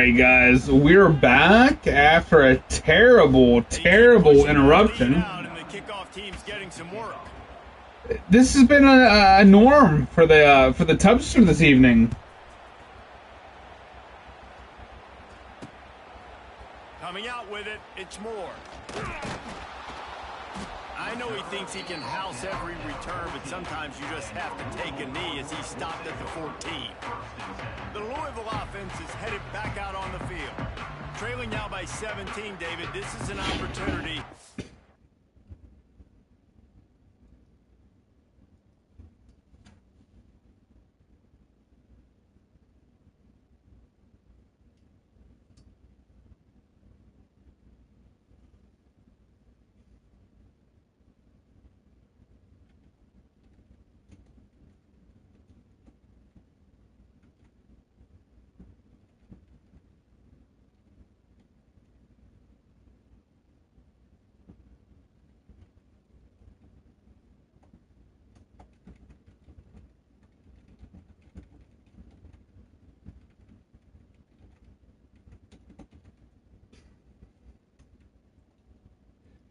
Alright guys, we're back after a terrible interruption. This has been a norm for the Tubs for this evening. Coming out with it, it's more. I know he thinks he can house every return, but sometimes you just have to take a knee as he stopped at the 14. The Louisville offense is headed back out on the field. Trailing now by 17, David. This is an opportunity.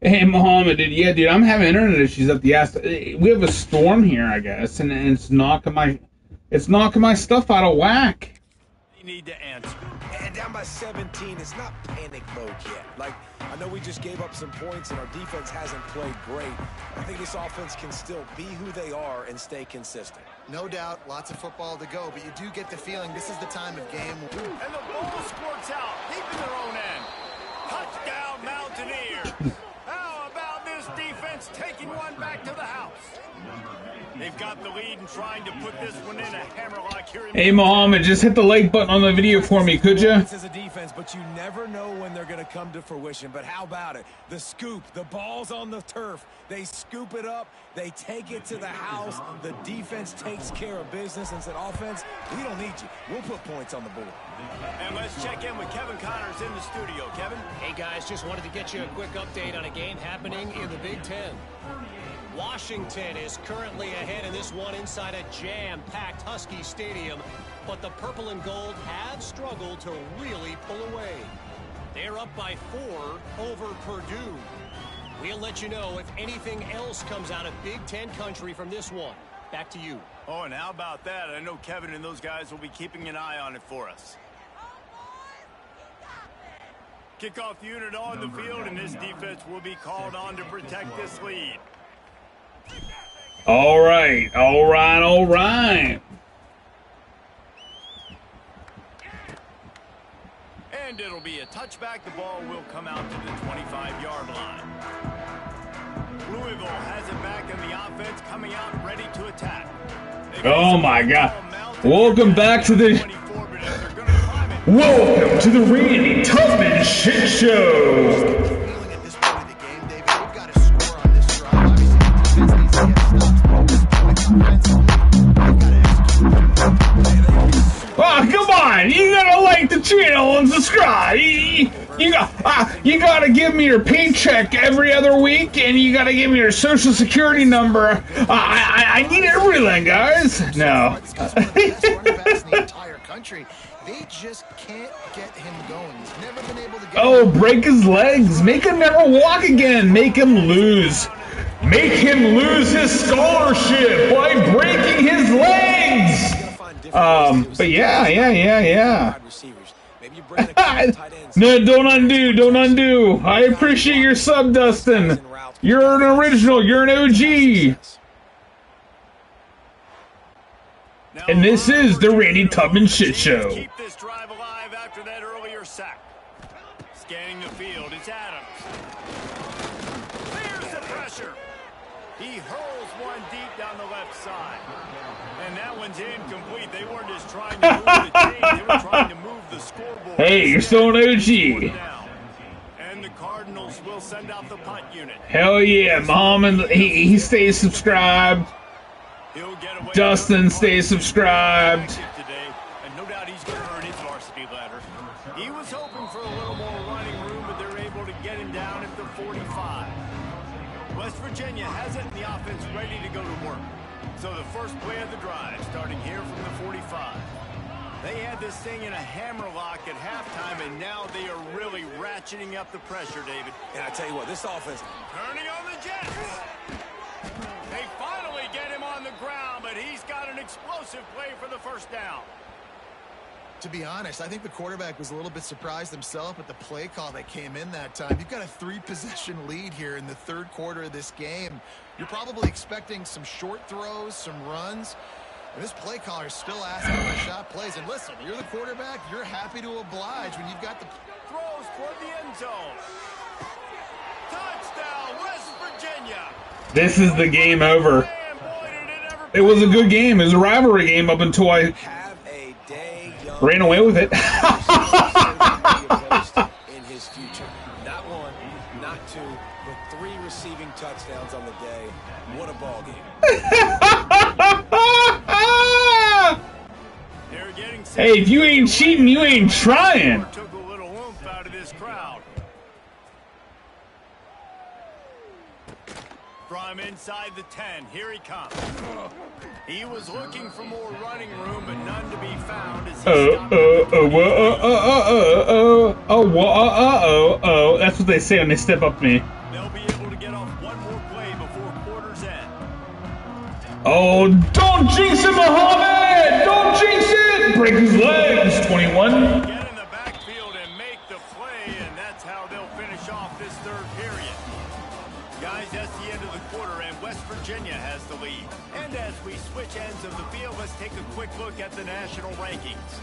Hey Mohammed, dude, I'm having internet issues at the ass. We have a storm here, I guess, and it's knocking my stuff out of whack. You need to answer. And down by 17, it's not panic mode yet. Like, I know we just gave up some points and our defense hasn't played great. I think this offense can still be who they are and stay consistent. No doubt, lots of football to go, but you do get the feeling this is the time of game. And the ball squirts out, deep in their own end. Touchdown, Mountaineers. How about this defense taking one back to the house? They've got the lead and trying to put this one in a hammerlock here. Hey Mohammed, just hit the like button on the video for me, could you? This is a defense, but you never know when they're going to come to fruition. But how about it? The scoop, the ball's on the turf. They scoop it up. They take it to the house. The defense takes care of business and said, offense, we don't need you. We'll put points on the board. And let's check in with Kevin Connors in the studio. Kevin? Hey guys, just wanted to get you a quick update on a game happening in the Big Ten. Washington is currently ahead in this one inside a jam-packed Husky Stadium, but the purple and gold have struggled to really pull away. They're up by 4 over Purdue. We'll let you know if anything else comes out of Big Ten country from this one. Back to you. Oh, and how about that? I know Kevin and those guys will be keeping an eye on it for us. Kickoff unit on the field, and this defense will be called on to protect this lead. All right. And it'll be a touchback. The ball will come out to the 25-yard line. Louisville has it back in the offense, coming out ready to attack. Oh my God! Welcome to the Randy Tubs shit show. Oh, come on! You gotta like the channel and subscribe. You gotta give me your paycheck every other week, and you gotta give me your social security number. I need everything, guys. No. They just can't get him going. He's never been able to get Oh, break his legs. Make him never walk again. Make him lose. Make him lose his scholarship by breaking his legs. But yeah. No, don't undo. I appreciate your sub, Dustin. You're an original. You're an OG. And this is the Randy Tubs shit show. Keep this drive alive after that earlier sack. Scanning the field, it's Adams. Clears the pressure. He hurls one deep down the left side. And that one's incomplete. They weren't just trying to move the chains, they were trying to move the scoreboard. Hey, you're still an OG. And the Cardinals will send out the punt unit. Hell yeah, Mom, and he stays subscribed. Dustin stays subscribed. Today, and no doubt he's going to earn his varsity ladder. He was hoping for a little more running room, but they're able to get him down at the 45. West Virginia has it in the offense ready to go to work. So the first play of the drive starting here from the 45. They had this thing in a hammerlock at halftime, and now they are really ratcheting up the pressure, David. And I tell you what, this offense... Turning on the Jets. They finally get him on the ground, but he's got an explosive play for the first down. To be honest, I think the quarterback was a little bit surprised himself at the play call that came in that time. You've got a 3-possession lead here in the third quarter of this game. You're probably expecting some short throws, some runs. And this play caller is still asking for shot plays. And listen, you're the quarterback. You're happy to oblige when you've got the... Throws toward the end zone. Touchdown, West Virginia. This is the game over. It was a good game. It was a rivalry game up until I ran away with it. In his future. Not one, not two, but 3 receiving touchdowns on the day. What a ball game. Hey, if you ain't cheating, you ain't trying. Took a little oomph out of this crowd. From inside the 10, here he comes. He was looking for more running room, but none to be found as he That's what they say when they step up to me. They'll be able to get off one more play before quarter's end. Oh, don't jinx it, Muhammad! Don't jinx it! Break his legs, 21. Get in the backfield and make the play, and that's how they'll finish off this third period. Guys, that's the end of the quarter, and West Virginia has the lead. And as we switch ends of the field, let's take a quick look at the national rankings.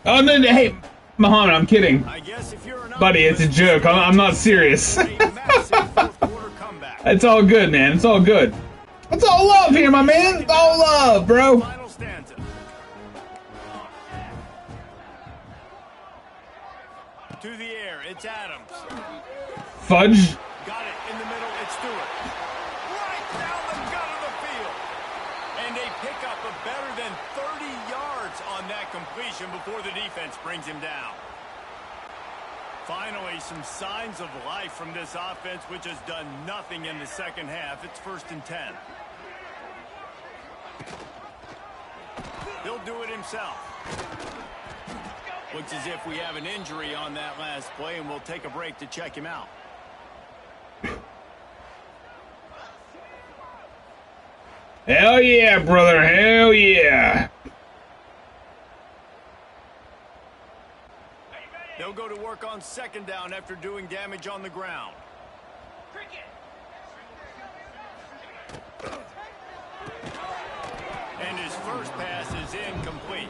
Oh, no, hey, Muhammad, I'm kidding. I guess if you're an Buddy, it's a joke. I'm not serious. It's all good, man. It's all good. It's all love here, my man. It's all love, bro. Final stanza. To the air, it's Adams. Fudge. Got it in the middle, it's Stewart. Right down the gut of the field. And they pick up a better than 30 yards on that completion before the defense brings him down. Finally, some signs of life from this offense, which has done nothing in the second half. It's 1st and 10. He'll do it himself. Looks as if we have an injury on that last play, and we'll take a break to check him out. Hell yeah, brother. Hell yeah. They'll go to work on 2nd down after doing damage on the ground. And his first pass is incomplete.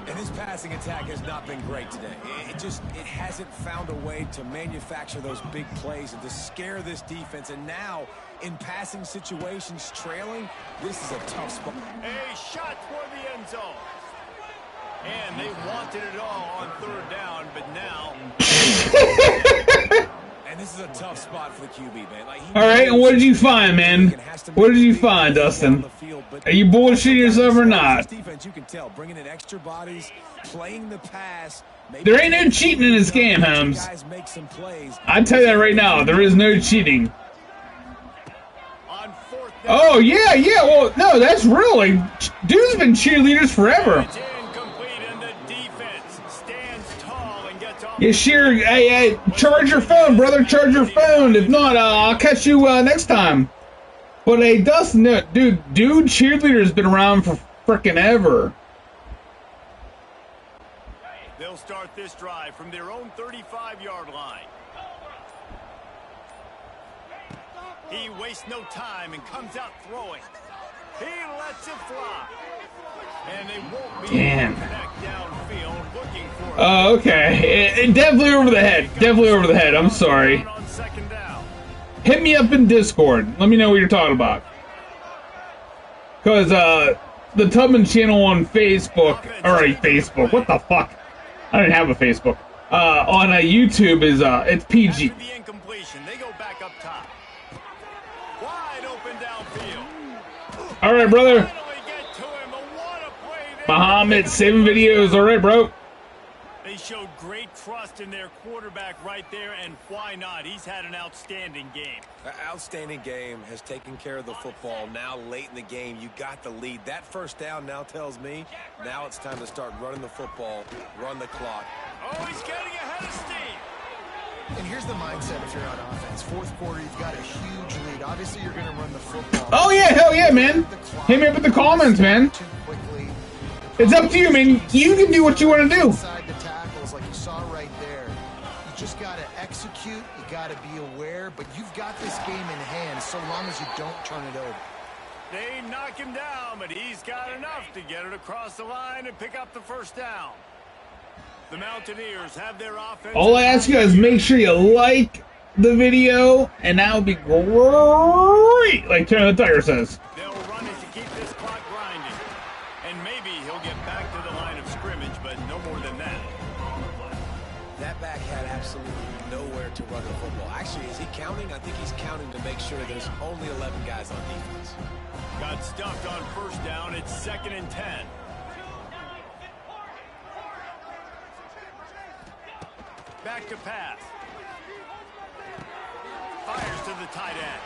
And his passing attack has not been great today. It hasn't found a way to manufacture those big plays and to scare this defense. And now, in passing situations, trailing, this is a tough spot. A shot toward the end zone. And they wanted it all on 3rd down, but now... And this is a tough spot for the QB, man. All right, and what did you find, man? What did you find, Dustin? Are you bullshitting yourself or not? Defense, you can tell, bringing in extra bodies, playing the pass. There ain't no cheating in this game, Holmes. I tell you that right now. There is no cheating. Oh, yeah, yeah. Well, no, that's really... Dude's been cheerleaders forever. Yeah, sure. Hey, charge your phone, brother. Charge your phone. If not, I'll catch you next time. But hey, Dustin, dude, cheerleader's been around for frickin' ever. They'll start this drive from their own 35-yard line. He wastes no time and comes out throwing. He lets it fly. And they won't be able to connect downfield looking for it. Oh, okay. Definitely over the head. Definitely over the head. I'm sorry. Hit me up in Discord. Let me know what you're talking about. Because, the Tubman channel on Facebook, alright, Facebook, what the fuck? I don't have a Facebook. On YouTube is, it's PG. After the incompletion, they go back up top. Wide open downfield. Alright, brother. Muhammad, saving videos. Alright, bro. They They showed great trust in their quarterback right there, and why not? He's had an outstanding game. An outstanding game, has taken care of the football. Now late in the game, you got the lead. That first down now tells me now it's time to start running the football, run the clock. Oh, he's getting ahead of steam. And here's the mindset if you're on offense. Fourth quarter, you've got a huge lead. Obviously, you're going to run the football. Oh, yeah, hell yeah, man. Hit me up in the comments, man. Too quickly. It's up to you, man. You can do what you want to do. Inside the tackles, like you saw right there. You just got to execute. You got to be aware. But you've got this game in hand so long as you don't turn it over. They knock him down, but he's got enough to get it across the line and pick up the first down. The Mountaineers have their offense. All I ask you is make sure you like the video, and that would be great, like Turner the Tiger says. They'll run it to keep this clock grinding. And maybe he'll get back to the line of scrimmage, but no more than that. That back had absolutely nowhere to run the football. Actually, is he counting? I think he's counting to make sure there's only 11 guys on defense. Got stuffed on first down. It's 2nd and 10. Back to pass. Fires to the tight end.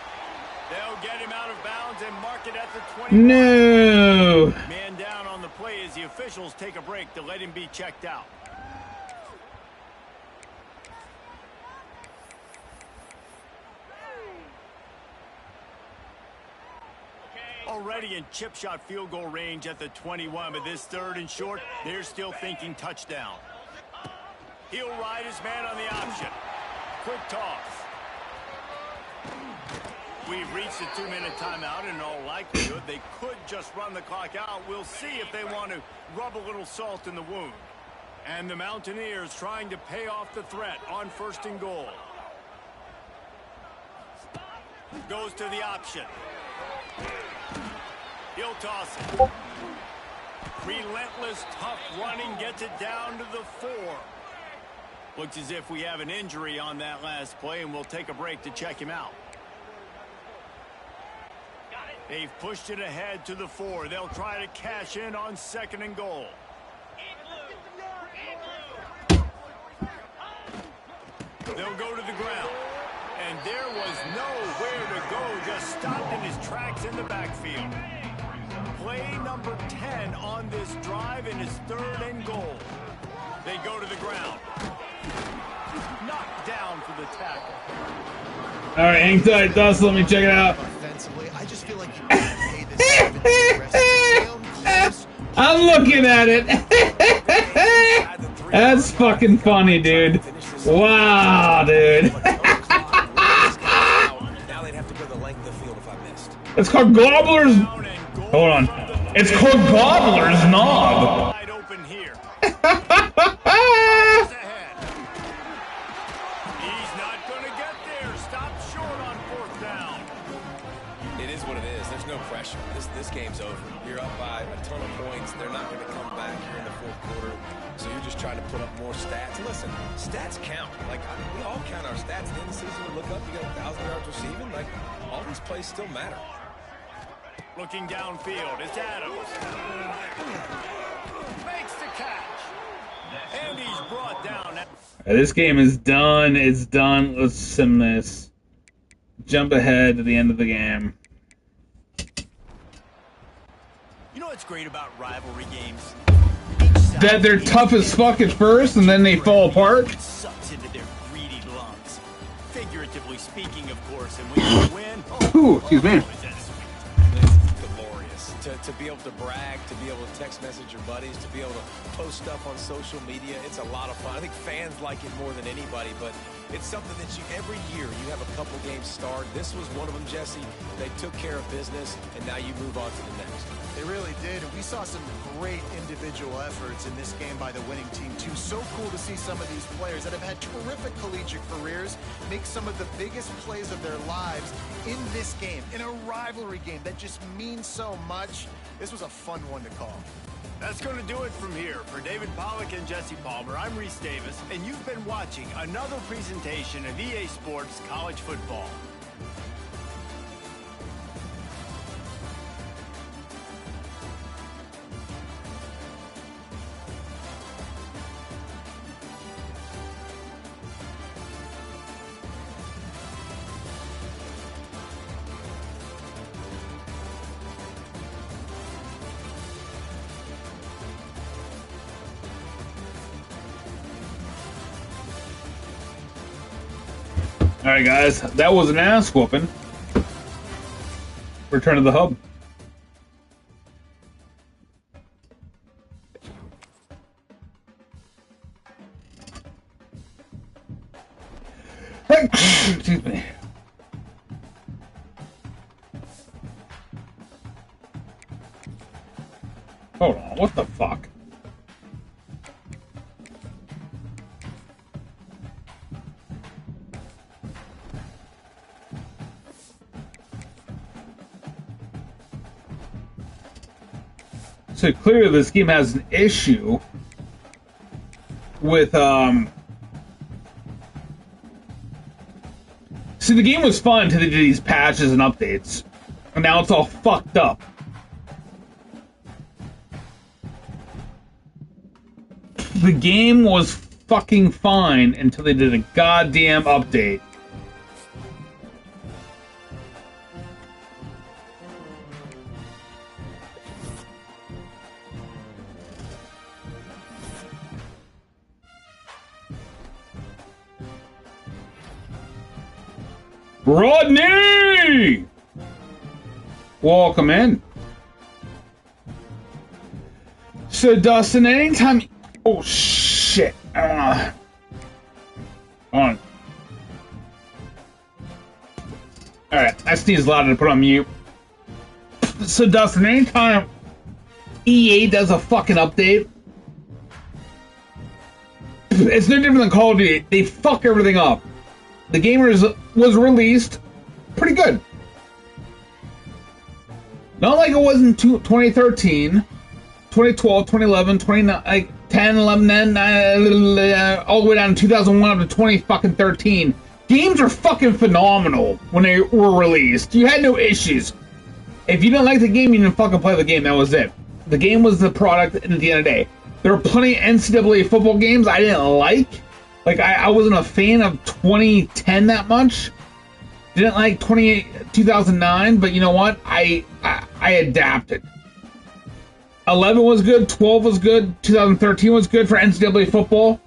They'll get him out of bounds and mark it at the 20. No. Man down on the play as the officials take a break to let him be checked out. Already in chip shot field goal range at the 21, but this 3rd and short, they're still thinking touchdown. He'll ride his man on the option. Quick toss. We've reached the 2-minute timeout. In all likelihood, they could just run the clock out. We'll see if they want to rub a little salt in the wound. And the Mountaineers trying to pay off the threat on 1st and goal. Goes to the option. He'll toss it. Relentless, tough running gets it down to the 4. Looks as if we have an injury on that last play, and we'll take a break to check him out. They've pushed it ahead to the 4. They'll try to cash in on 2nd and goal. They'll go to the ground. And there was nowhere to go, just stopped in his tracks in the backfield. Play number 10 on this drive, and it's 3rd and goal. They go to the ground. Knocked down for the tackle. All right, hang tight, Dust. Let me check it out. Offensively, I just feel like you can't pay this up the rest of the game. I'm looking at it. That's fucking funny, dude. Wow, dude. Now they'd have to go the length of the field if I missed. It's called Gobbler's. Hold on. It's called Gobbler's Knob. Wide open here. He's not going to get there. Stop short on 4th down. It is what it is. There's no pressure. This game's over. You're up by a ton of points. They're not going to come back here in the 4th quarter. So you're just trying to put up more stats. Listen, stats count. Like, we all count our stats. At the end of the season, we look up, you got 1,000 yards receiving. Like, all these plays still matter. Looking downfield, it's Adams. Makes the catch. And he's brought down. This game is done. It's done. Let's sim this. Jump ahead to the end of the game. You know what's great about rivalry games? That they're tough as fuck at first, and then they fall apart. It sucks into their greedy lungs. Figuratively speaking, of course, and when you win, Ooh, excuse me. is that sweet. It's glorious. To be able to brag, to be able to text message your buddies, to be able to post stuff on social media, it's a lot of fun. I think fans like it more than anybody, but it's something that every year you have a couple games start. This was one of them, Jesse. They took care of business, and now you move on to the next. They really did, and we saw some great individual efforts in this game by the winning team, too. So cool to see some of these players that have had terrific collegiate careers make some of the biggest plays of their lives in this game, in a rivalry game that just means so much. This was a fun one to call. That's going to do it from here. For David Pollack and Jesse Palmer, I'm Reese Davis, and you've been watching another presentation of EA Sports College Football. Alright guys, that was an ass whooping. Return to the hub. Excuse me. Hold on, what the fuck? So clearly this game has an issue with, see, the game was fun until they did these patches and updates. And now it's all fucked up. The game was fucking fine until they did a goddamn update. Rodney! Welcome in. So, Dustin, anytime... Oh, shit. Hold on. Alright, I sneezed loud to put on mute. So, Dustin, anytime EA does a fucking update, it's no different than Call of Duty. They fuck everything up. The game was released pretty good. Not like it was in 2013, 2012, 2011, 2009, like 10, 11, 9, all the way down to 2001 up to 2013. Games are fucking phenomenal when they were released. You had no issues. If you didn't like the game, you didn't fucking play the game. That was it. The game was the product, and at the end of the day, there were plenty of NCAA football games I didn't like. Like, I wasn't a fan of 2010 that much. Didn't like 2009, but you know what? I adapted. 11 was good, 12 was good, 2013 was good for NCAA football.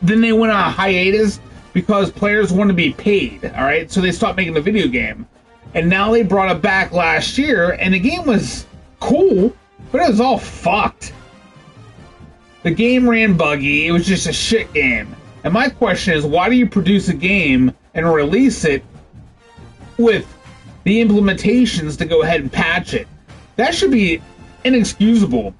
Then they went on a hiatus because players wanted to be paid, alright? So they stopped making the video game. And now they brought it back last year, and the game was cool, but it was all fucked. The game ran buggy, it was just a shit game. And my question is, why do you produce a game and release it with the implementations to go ahead and patch it? That should be inexcusable.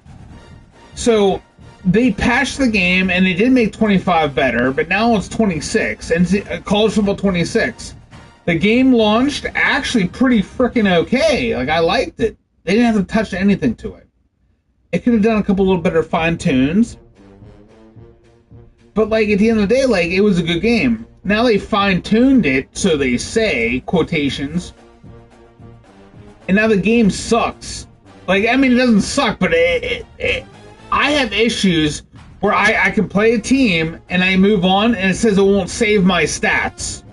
So they patched the game and they did make 25 better, but now it's 26 and College Football 26. The game launched actually pretty freaking okay. Like, I liked it. They didn't have to touch anything to it. It could have done a couple little better fine tunes. But, like, at the end of the day, like, it was a good game. Now they fine-tuned it, so they say, quotations. And now the game sucks. Like, I mean, it doesn't suck, but I have issues where I can play a team, and I move on, and it says it won't save my stats.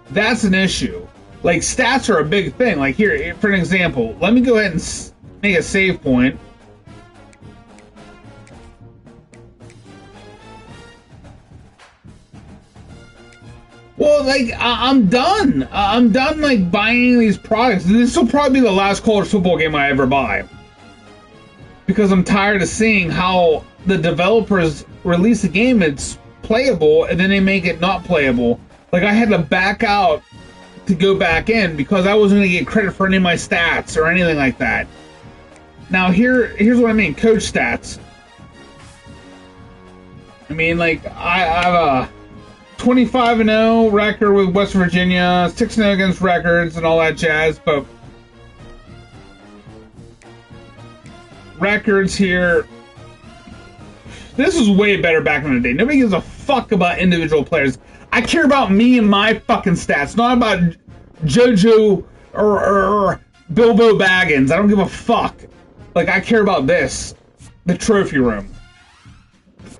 That's an issue. Like, stats are a big thing. Like, here, for an example, let me go ahead and make a save point. Well, like, I'm done. I'm done, like, buying these products. This will probably be the last college football game I ever buy. Because I'm tired of seeing how the developers release a game that's playable, and then they make it not playable. Like, I had to back out to go back in because I wasn't going to get credit for any of my stats or anything like that. Now, here's what I mean. Coach stats. I mean, like, I have a 25-0 record with West Virginia, 6-0 against records and all that jazz, but records here, this was way better back in the day. Nobody gives a fuck about individual players. I care about me and my fucking stats, not about JoJo or Bilbo Baggins. I don't give a fuck. Like, I care about this, the trophy room.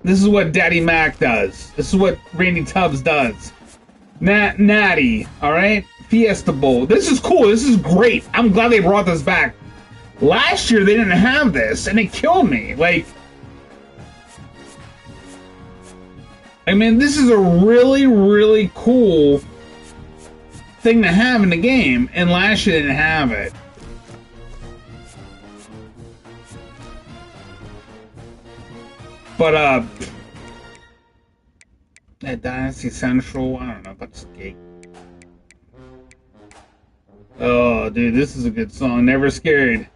This is what Daddy Mac does. This is what RandyTubs does. Natty, alright? Fiesta Bowl. This is cool. This is great. I'm glad they brought this back. Last year, they didn't have this, and it killed me. Like, I mean, this is a really, really cool thing to have in the game, and last year didn't have it. But, that Dynasty Central, I don't know about this gate. Oh, dude, this is a good song. Never Scared.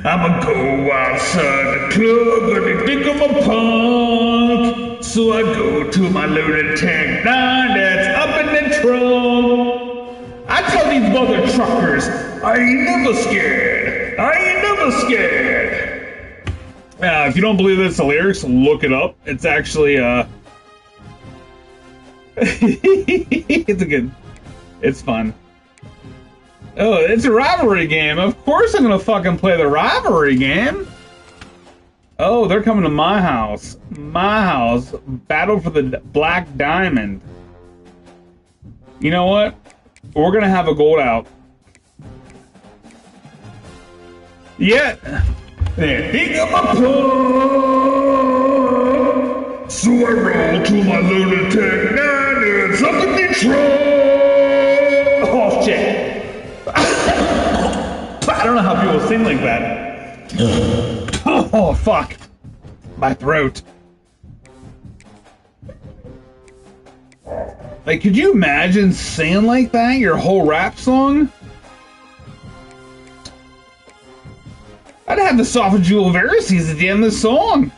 I'ma go outside the club and they think I'm a punk. So I go to my lunatic 9 that's up in the trunk. I tell these mother truckers, I ain't never scared. I ain't never scared. If you don't believe that's the lyrics, look it up. It's actually, it's fun. Oh, it's a rivalry game. Of course I'm gonna fucking play the rivalry game. Oh, they're coming to my house. My house. Battle for the Black Diamond. You know what? We're gonna have a gold out. Yeah. Think I'm a punk. So I roll to my lunatic 9 and up in the trunk. Oh shit. I don't know how people sing like that. Oh, fuck. My throat. Like, could you imagine singing like that, your whole rap song? I'd have the esophageal varices at the end of the song.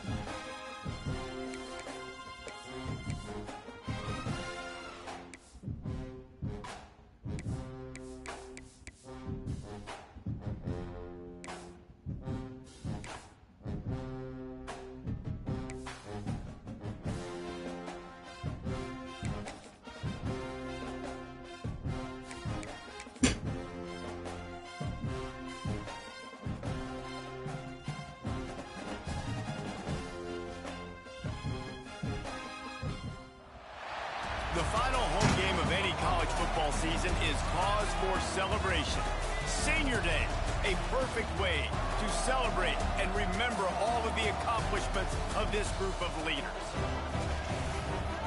The final home game of any college football season is cause for celebration. Senior Day, a perfect way to celebrate and remember all of the accomplishments of this group of leaders.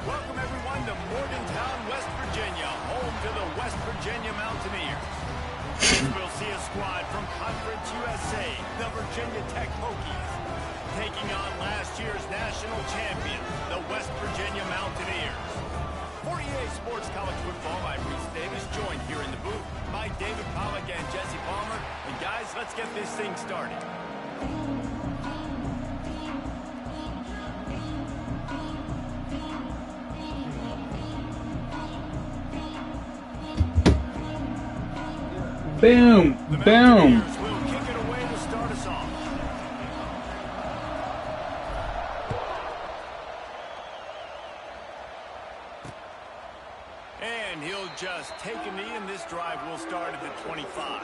Welcome everyone to Morgantown, West Virginia, home to the West Virginia Mountaineers. We'll see a squad from Conference USA, the Virginia Tech Hokies, taking on last year's national champion, the West Virginia Mountaineers. For EA Sports College Football, I'm Reese Davis, joined here in the booth by David Pollack and Jesse Palmer. And guys, let's get this thing started. Boom, boom. Will kick it away to start us off. And he'll just take a knee, and this drive will start at the 25.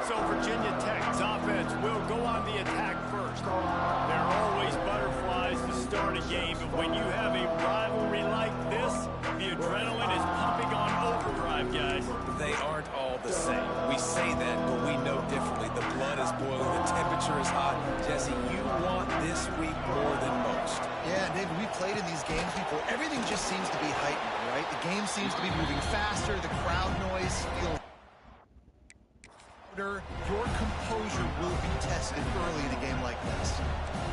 So Virginia Tech's offense will go on the attack first. There are always butterflies to start a game, but when you have a rivalry like this, the adrenaline is pumping on overdrive, guys. They aren't all the same. We say that, but we know differently. The blood is boiling, the temperature is hot. Jesse, you want this week more than most. Yeah, David, we played in these games before. Everything just seems to be heightened, right? The game seems to be moving faster. The crowd noise feels louder. Your composure will be tested early in a game like this.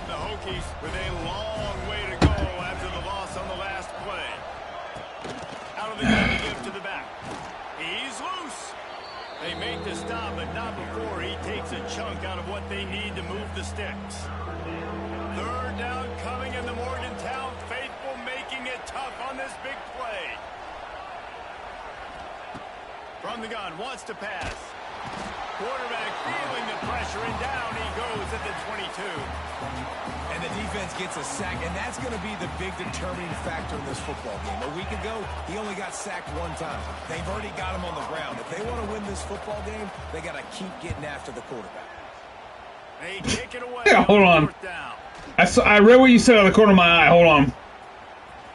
The Hokies with a long way to go after the loss on the last play. Out of the gun to give to the back. He's loose. They make the stop, but not before he takes a chunk out of what they need to move the sticks. Third down coming in the Morgantown faithful, making it tough on this big play. From the gun, wants to pass. Quarterback feeling the pressure, and down he goes at the 22. And the defense gets a sack, and that's going to be the big determining factor in this football game. A week ago, he only got sacked one time. They've already got him on the ground. If they want to win this football game, they got to keep getting after the quarterback. They kick it away. Yeah, hold on. Down. I read what you said out of the corner of my eye. Hold on.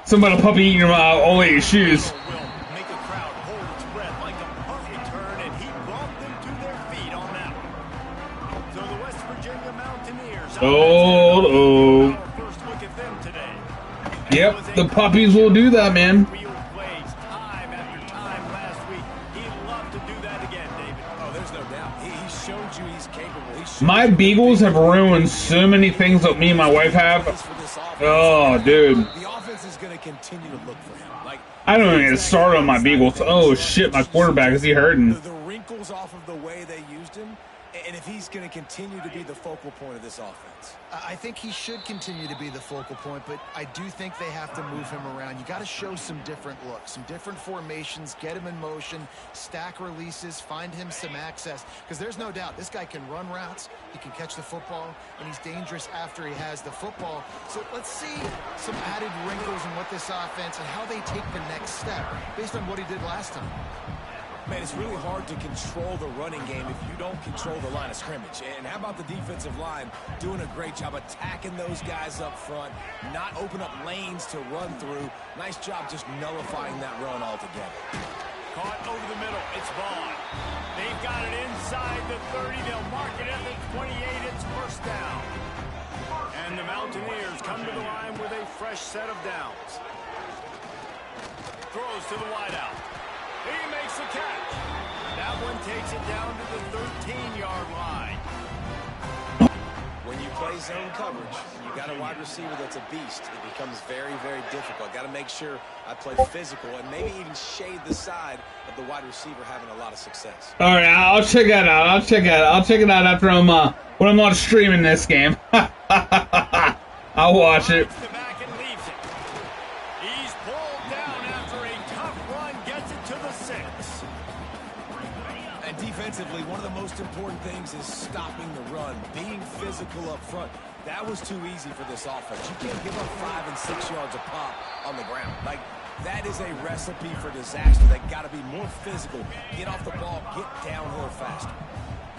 Something about a puppy eating my old lady's shoes. Will make a crowd hold its breath like a punt return, and he brought them to their feet on that one. So the West Virginia Mountaineers. Oh. First look at them today. Yep, the puppies will do that, man. Real plays time after time last He showed you he's capable. My Beagles have ruined so many things that me and my wife have. Oh, dude. The offense is going to continue to look for him. Like, I don't even get started on my Beagles. Oh, shit, my quarterback. Is he hurting? The wrinkles off of the way they used him, and if he's going to continue to be the focal point of this offense. I think he should continue to be the focal point, but I do think they have to move him around. You got to show some different looks, some different formations, get him in motion, stack releases, find him some access, because there's no doubt this guy can run routes, he can catch the football, and he's dangerous after he has the football. So let's see some added wrinkles in what this offense and how they take the next step based on what he did last time. Man, it's really hard to control the running game if you don't control the line of scrimmage. And how about the defensive line doing a great job attacking those guys up front, not open up lanes to run through. Nice job just nullifying that run altogether. Caught over the middle. It's Vaughn. They've got it inside the 30. They'll mark it at the 28. It's first down. And the Mountaineers come to the line with a fresh set of downs. Throws to the wideout. He makes the catch. That one takes it down to the 13-yard line. When you play zone coverage, you got a wide receiver that's a beast. It becomes very, very difficult. Got to make sure I play physical and maybe even shade the side of the wide receiver having a lot of success. All right, I'll check that out. I'll check it out after when I'm not streaming this game. I'll watch it. Defensively, one of the most important things is stopping the run, being physical up front. That was too easy for this offense. You can't give up 5 and 6 yards a pop on the ground. Like, that is a recipe for disaster. They got to be more physical, get off the ball, get downhill faster.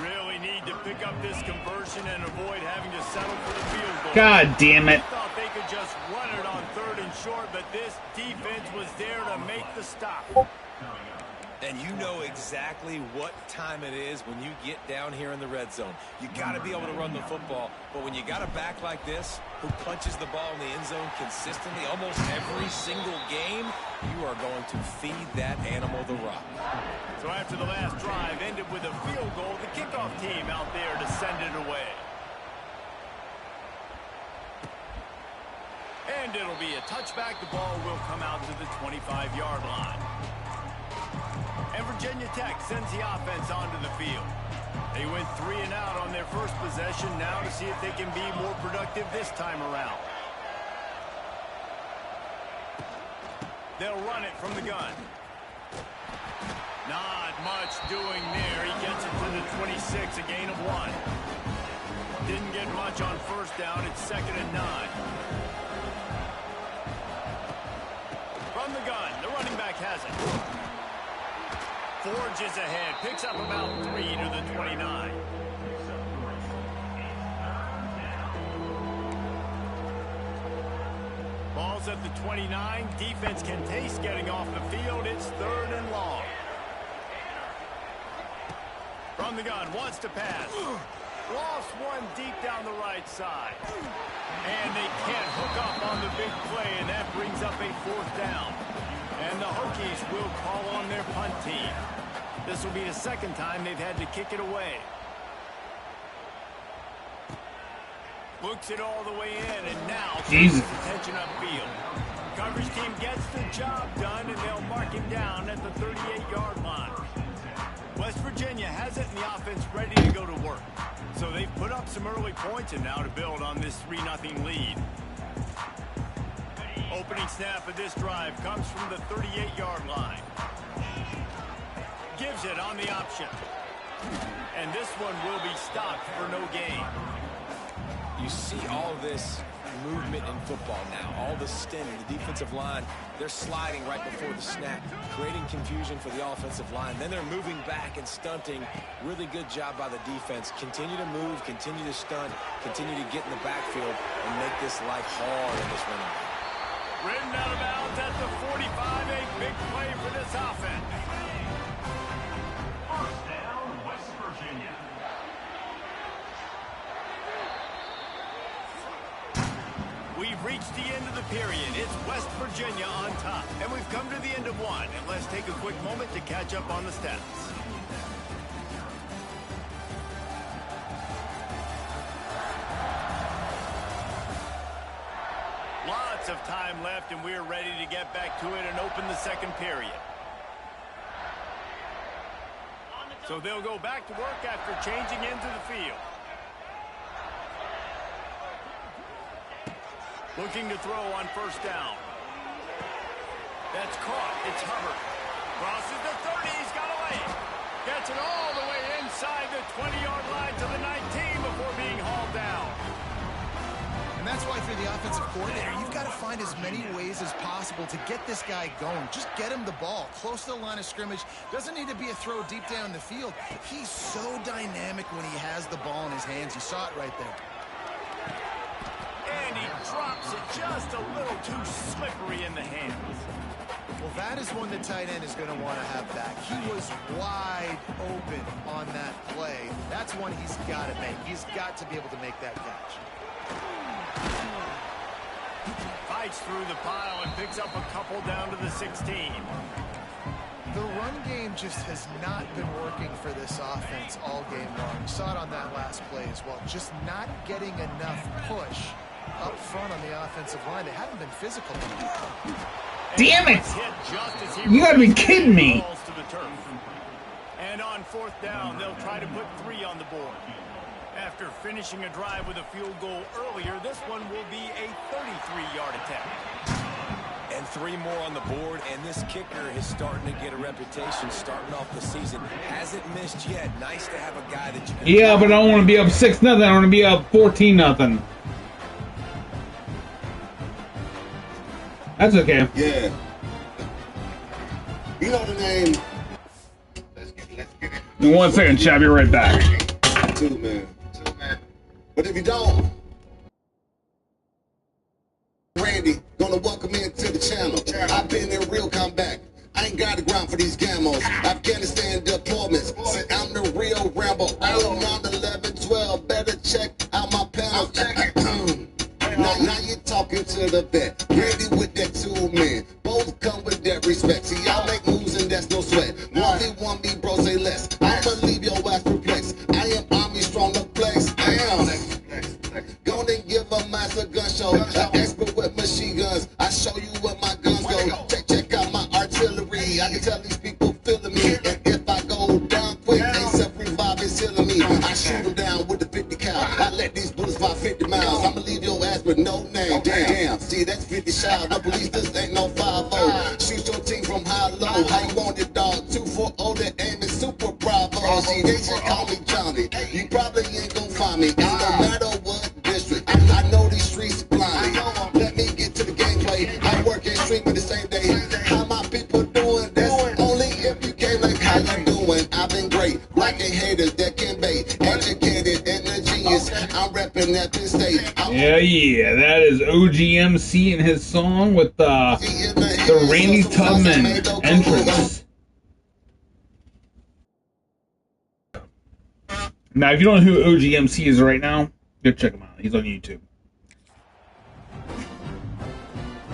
Really need to pick up this conversion and avoid having to settle for the field goal. God damn it. Thought they could just run it on 3rd and short, but this defense was there to make the stop. And you know exactly what time it is when you get down here in the red zone. You got to be able to run the football, but when you got a back like this who punches the ball in the end zone consistently almost every single game, you are going to feed that animal the rock. So after the last drive ended with a field goal, the kickoff team out there to send it away. And it'll be a touchback. The ball will come out to the 25-yard line. And Virginia Tech sends the offense onto the field. They went 3 and out on their first possession, now to see if they can be more productive this time around. They'll run it from the gun. Not much doing there. He gets it to the 26, a gain of 1. Didn't get much on first down. It's 2nd and 9. From the gun, the running back has it. Forges ahead, picks up about 3 to the 29. Ball's at the 29. Defense can taste getting off the field. It's 3rd and long. From the gun, wants to pass. Lost one deep down the right side. And they can't hook up on the big play, and that brings up a 4th down. And the Hokies will call on their punt team. This will be the 2nd time they've had to kick it away. Looks it all the way in, and now Jesus. Attention upfield. Coverage team gets the job done, and they'll mark him down at the 38-yard line. West Virginia has it, and the offense ready to go to work. So they've put up some early points, and now to build on this 3-0 lead. Opening snap of this drive comes from the 38-yard line. Gives it on the option. And this one will be stopped for no gain. You see all this movement in football now, all the stemming, the defensive line, they're sliding right before the snap, creating confusion for the offensive line. Then they're moving back and stunting. Really good job by the defense. Continue to move, continue to stunt, continue to get in the backfield and make this life hard in this running game. Ridden out of bounds at the 45, a big play for this offense. First down, West Virginia. We've reached the end of the period. It's West Virginia on top. And we've come to the end of one. And let's take a quick moment to catch up on the stats. minutes of time left, and we're ready to get back to it and open the second period. So they'll go back to work after changing into the field. Looking to throw on first down. That's caught. It's Hubbard. Crosses the 30. He's got away. Gets it all the way inside the 20-yard line to the 19 before being hauled down. And that's why for the offensive coordinator, you've got to find as many ways as possible to get this guy going. Just get him the ball close to the line of scrimmage. Doesn't need to be a throw deep down the field. He's so dynamic when he has the ball in his hands. You saw it right there. And he drops it just a little too slippery in the hands. Well, that is one the tight end is going to want to have back. He was wide open on that play. That's one he's got to make. He's got to be able to make that catch. Fights through the pile and picks up a couple down to the 16. The run game just has not been working for this offense all game long. You saw it on that last play as well. Just not getting enough push up front on the offensive line. They haven't been physical. Damn it! You gotta be kidding me. And on fourth down, they'll try to put 3 on the board. After finishing a drive with a field goal earlier, this one will be a 33-yard attempt. And 3 more on the board, and this kicker is starting to get a reputation starting off the season. Hasn't missed yet. Nice to have a guy that you can... Yeah, but I don't want to be up 6-0. I want to be up 14-0. That's okay. Yeah. You know the name. Let's get it. In 1 second, Chad. Be right back. Two, man. But if you don't, Randy, gonna welcome me into the channel. I've been in real combat. I ain't got the ground for these gamos. Afghanistan deployments. See, I'm the real Rambo. All around 11, 12. Better check out my panel. Now you're talking to the vet. Randy with that 2-man. Both come with that respect. See, y'all make moves and that's no sweat. 1v1 bro, say less. I'ma leave your ass perplexed. I am army strong to flex. I am. Gonna give a master gun show. An expert with machine guns. I show you where my guns go. Check out my artillery. I can tell these people feeling me. And if I go down quick, they self-revive is killing me. I shoot them down with the 50 cal. I let these bullets fly 50 miles. I'ma leave your ass with no name. Damn. See, that's 50 shots. No police, this ain't no 5-0. Shoot your team from high low. How you want it, dog? 2-4-0, that aim is super bravo. See, they should call me Johnny. You probably ain't gonna find me. It no matter what district. I know these streets blind. Let me get to the gameplay. I work in street for the same day. How my people doing? That's only if you came like how you doing. I've been great. Like a haters that can bait. Educated and a genius. I'm repping that Penn State. Yeah. That is OGMC and his song with the RandyTubs entrance. Now, if you don't know who OGMC is right now, go check him out. He's on YouTube.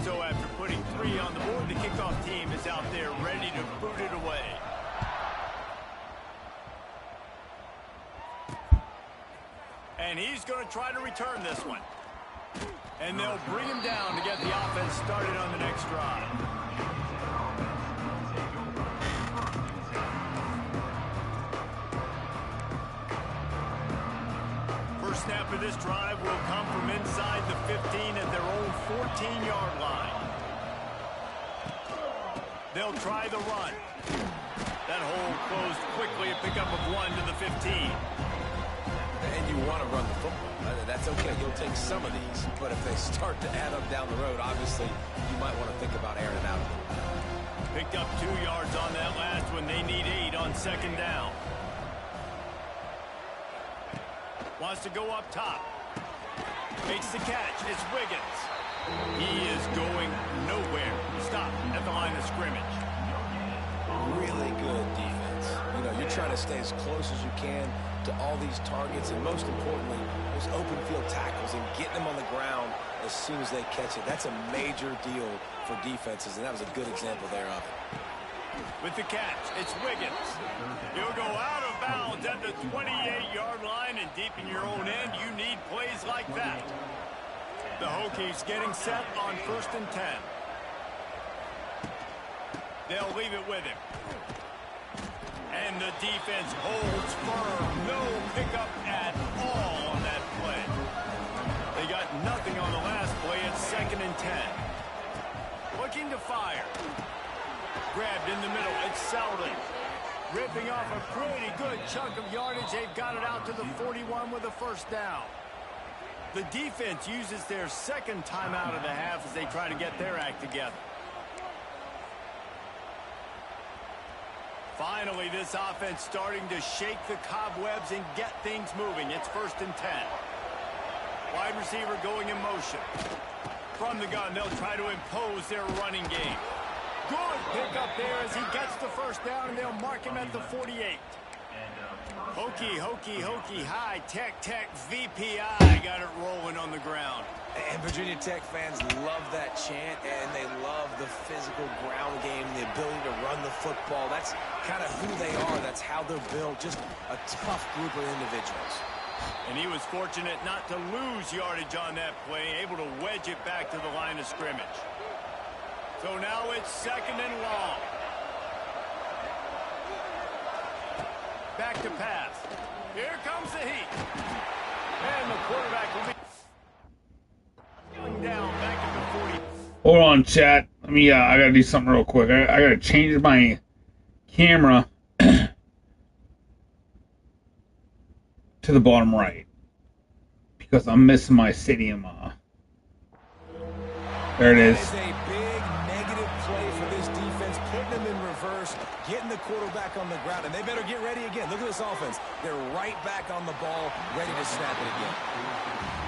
So after putting 3 on the board, the kickoff team is out there ready to boot it away. And he's going to try to return this one. And they'll bring him down to get the offense started on the next drive. First snap of this drive will come from inside the 15 at their own 14-yard line. They'll try the run. That hole closed quickly, a pickup of 1 to the 15. And you want to run the football. That's okay. You'll take some of these. But if they start to add up down the road, obviously, you might want to think about airing it out. Picked up 2 yards on that last one. They need 8 on second down. Wants to go up top. Makes the catch. It's Wiggins. He is going nowhere. Stop at the line of scrimmage. Really good defense. You know, you're trying to stay as close as you can to all these targets, and most importantly, those open field tackles and getting them on the ground as soon as they catch it. That's a major deal for defenses, and that was a good example there of it. With the catch, it's Wiggins. He'll go out of bounds at the 28-yard line, and deep in your own end, you need plays like that. The Hokies getting set on 1st and 10. They'll leave it with him. And the defense holds firm. No pickup at all on that play. They got nothing on the last play. It's 2nd and 10. Looking to fire. Grabbed in the middle. It's Selden. Ripping off a pretty good chunk of yardage. They've got it out to the 41 with a 1st down. The defense uses their 2nd timeout of the half as they try to get their act together. Finally, this offense starting to shake the cobwebs and get things moving. It's 1st and 10. Wide receiver going in motion. From the gun, they'll try to impose their running game. Good pickup there as he gets the 1st down, and they'll mark him at the 48. Hokey, high tech, VPI got it rolling on the ground. And Virginia Tech fans love that chant, and they love the physical ground game, the ability to run the football. That's kind of who they are. That's how they're built. Just a tough group of individuals. And he was fortunate not to lose yardage on that play, able to wedge it back to the line of scrimmage. So now it's 2nd and long. Back to pass. Here comes the heat. And the quarterback will be down back at the 40. Hold on, chat. Let me, I gotta do something real quick. I gotta change my camera to the bottom right because I'm missing my stadium. There it is. That is a big negative play for this defense, putting them in reverse, getting the quarterback on the ground, and they better get ready again. Look at this offense. They're right back on the ball, ready to snap it again.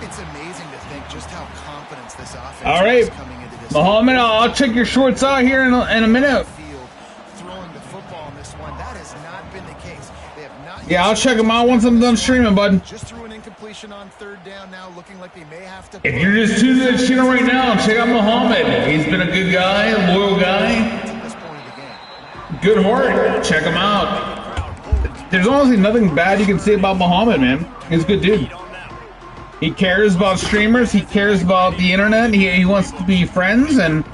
It's amazing to think just how confident this offense All right, is coming into this. Muhammad, I'll check your shorts out here in a minute. Field, throwing the football in this one, that has not been the case. They have not. Yeah, I'll check them out once I'm done streaming, bud. Just threw an incompletion on 3rd down now, looking like they may have to. If you're just tuning in to the channel right now, check out Muhammad. He's been a good guy, a loyal guy. This point of the game. Good heart. Check him out. There's honestly nothing bad you can say about Muhammad, man. He's a good dude. He cares about streamers. He cares about the internet. He wants to be friends. And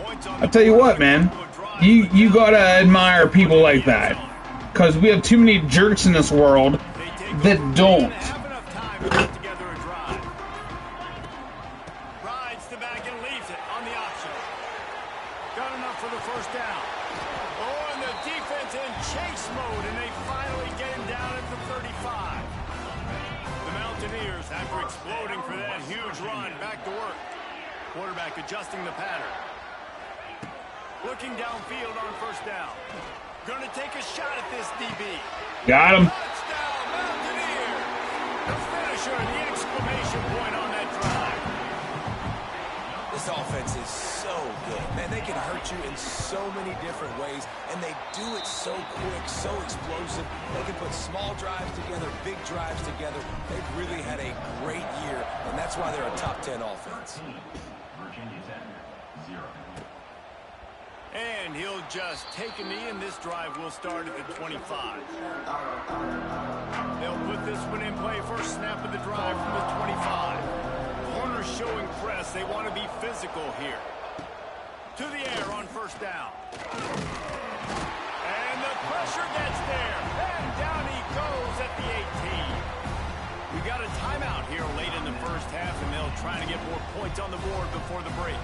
I'll tell you what, man. You gotta admire people like that. Because we have too many jerks in this world that don't. Rides the back and leaves it on the option. Got enough for the 1st down. Oh, and the defense in chase mode, and they finally get him down at the 35. The Mountaineers, after exploding for that huge run, back to work. Quarterback adjusting the pattern. Looking downfield on 1st down. Gonna take a shot at this DB. Got him. Touchdown, Mountaineers! The finisher, the exclamation point on that drive. This offense is so good. Man, they can hurt you in so many different ways, and they do it so quick, so explosive. They can put small drives together, big drives together. They've really had a great year, and that's why they're a top 10 offense. Virginia Tech, 0. And he'll just take a knee, and this drive will start at the 25. They'll put this one in play. First snap of the drive from the 25. Corners showing press. They want to be physical here. To the air on 1st down. And the pressure gets there. And down he goes at the 18. We got a timeout here late in the 1st half, and they'll try to get more points on the board before the break.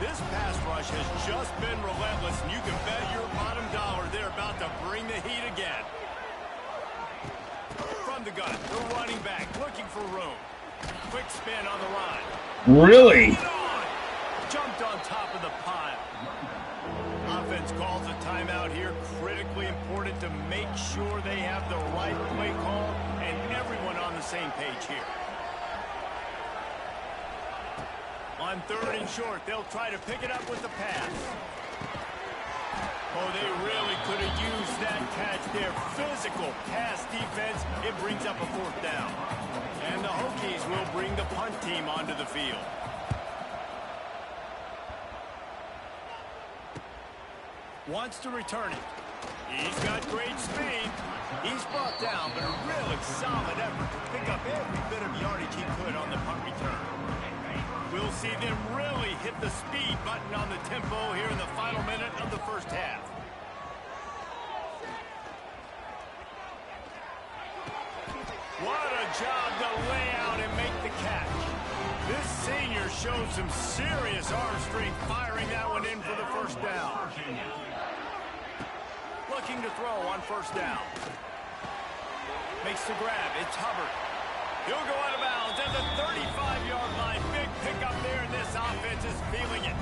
This pass rush has just been relentless, and you can bet your bottom dollar they're about to bring the heat again. From the gun, the running back looking for room. Quick spin on the line. Really? Jumped on top of the pile. Offense calls a timeout here. Critically important to make sure they have the right play call and everyone on the same page here. On 3rd and short, they'll try to pick it up with the pass. Oh, they really could have used that catch there. Physical pass defense. It brings up a 4th down. And the Hokies will bring the punt team onto the field. Wants to return it. He's got great speed. He's brought down, but a really solid effort to pick up every bit of yardage he could on the punt return. We'll see them job to lay out and make the catch. This senior showed some serious arm strength firing that one in for the first down. Looking to throw on first down. Makes the grab. It's Hubbard. He'll go out of bounds at the 35-yard line. Big pickup there, and this offense is feeling it.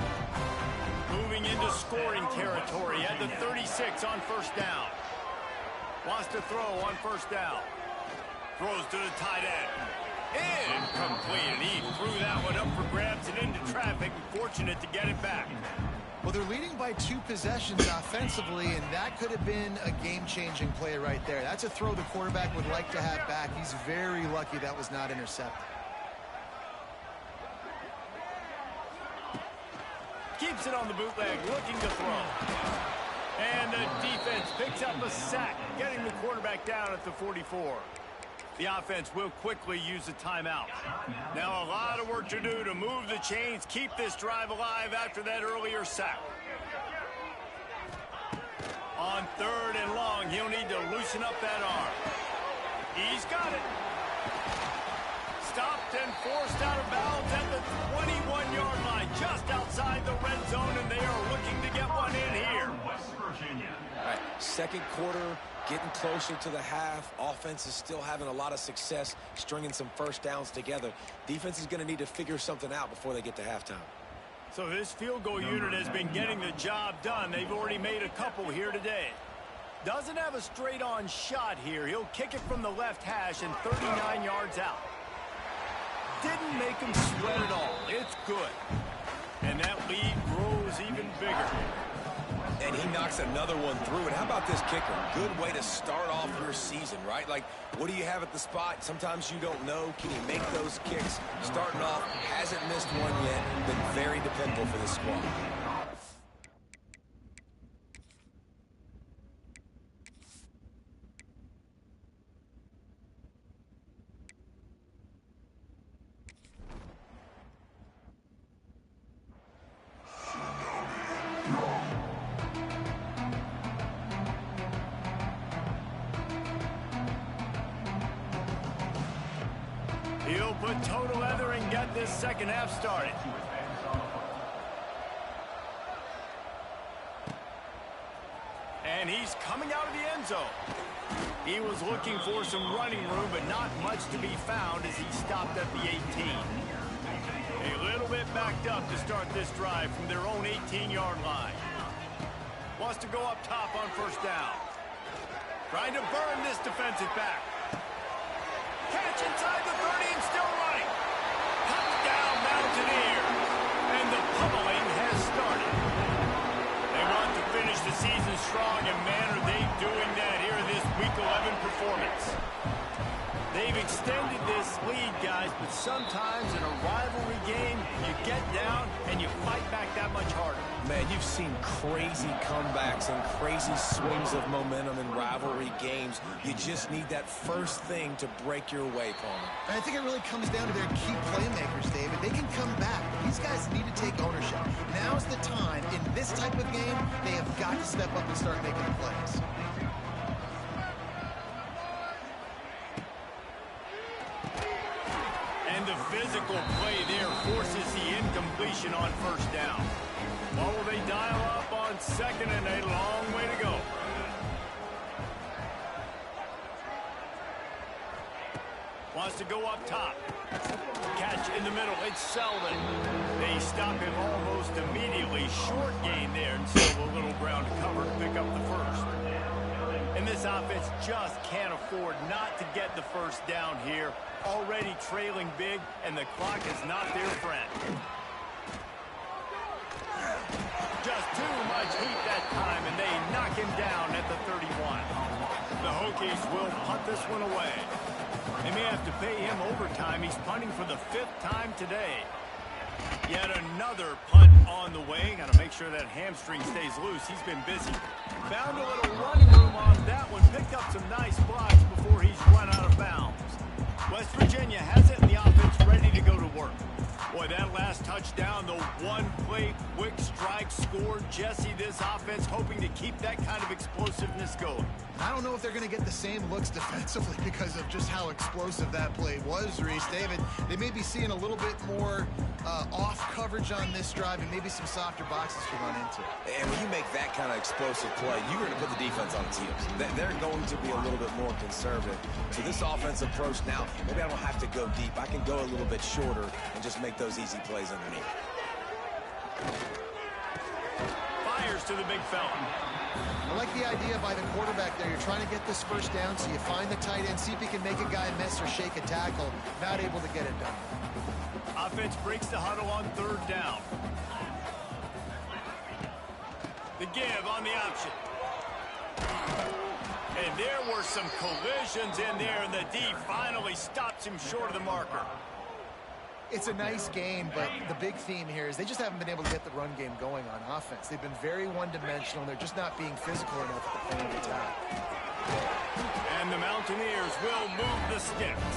Moving into scoring territory at the 36 on first down. Wants to throw on first down. Throws to the tight end. Incomplete, and he threw that one up for grabs and into traffic. Fortunate to get it back. Well, they're leading by 2 possessions offensively, and that could have been a game-changing play right there. That's a throw the quarterback would like to have back. He's very lucky that was not intercepted. Keeps it on the bootleg, looking to throw. And the defense picks up a sack, getting the quarterback down at the 44. The offense will quickly use a timeout. Now a lot of work to do to move the chains, keep this drive alive after that earlier sack. On 3rd and long, he'll need to loosen up that arm. He's got it. Stopped and forced out of bounds at the 21-yard line, just outside the red zone, and they are looking to get one in here. All right, second quarter, getting closer to the half. Offense is still having a lot of success stringing some first downs together. Defense is going to need to figure something out before they get to halftime. So this field goal unit has been getting the job done. They've already made a couple here today. Doesn't have a straight-on shot here. He'll kick it from the left hash and 39 yards out. Didn't make him sweat at all. It's good. And that lead grows even bigger. And he knocks another one through. And how about this kicker? Good way to start off your season, right? Like, what do you have at the spot? Sometimes you don't know. Can he make those kicks? Starting off, hasn't missed one yet. Been very dependable for this squad. He'll put total leather and get this second half started. And he's coming out of the end zone. He was looking for some running room, but not much to be found as he stopped at the 18. A little bit backed up to start this drive from their own 18-yard line. Wants to go up top on first down. Trying to burn this defensive back. Catch inside the 30 and still running. Touchdown Mountaineer. And the pummeling has started. They want to finish the season strong, and man, are they doing that here in this Week 11 performance. They've extended this lead, guys, but sometimes in a rivalry game, you get down and you fight back that much harder. Man, you've seen crazy comebacks and crazy swings of momentum in rivalry games. You just need that first thing to break your way, Palmer. And I think it really comes down to their key playmakers, David. They can come back. These guys need to take ownership. Now's the time. In this type of game, they have got to step up and start making the plays. And the physical play there forces the incompletion on first down. What will they dial up on second, and a long way to go. Wants to go up top. Catch in the middle. It's Selden. They stop him almost immediately. Short gain there, and so a little ground to cover to pick up the first. And this offense just can't afford not to get the first down here. Already trailing big, and the clock is not their friend. Just too much heat that time, and they knock him down at the 31. The Hokies will punt this one away. They may have to pay him overtime. He's punting for the 5th time today. Yet another punt on the way. Got to make sure that hamstring stays loose. He's been busy. Found a little running room on that one. Picked up some nice blocks before he's run out of bounds. West Virginia has it, and the offense ready to go to work. Boy, that last touchdown, the one-play quick strike score. Jesse, this offense hoping to keep that kind of explosiveness going. I don't know if they're going to get the same looks defensively because of just how explosive that play was, Reese. David, they may be seeing a little bit more off coverage on this drive and maybe some softer boxes to run into. And when you make that kind of explosive play, you're going to put the defense on its heels. They're going to be a little bit more conservative. So this offensive approach now, maybe I don't have to go deep. I can go a little bit shorter and just make those easy plays underneath. Fires to the big fella. I like the idea by the quarterback there. You're trying to get this first down, so you find the tight end, see if he can make a guy miss or shake a tackle. Not able to get it done. Offense breaks the huddle on third down. The give on the option. And there were some collisions in there, and the D finally stops him short of the marker. It's a nice game, but the big theme here is they just haven't been able to get the run game going on offense. They've been very one-dimensional. They're just not being physical enough at the point of attack. And the Mountaineers will move the sticks.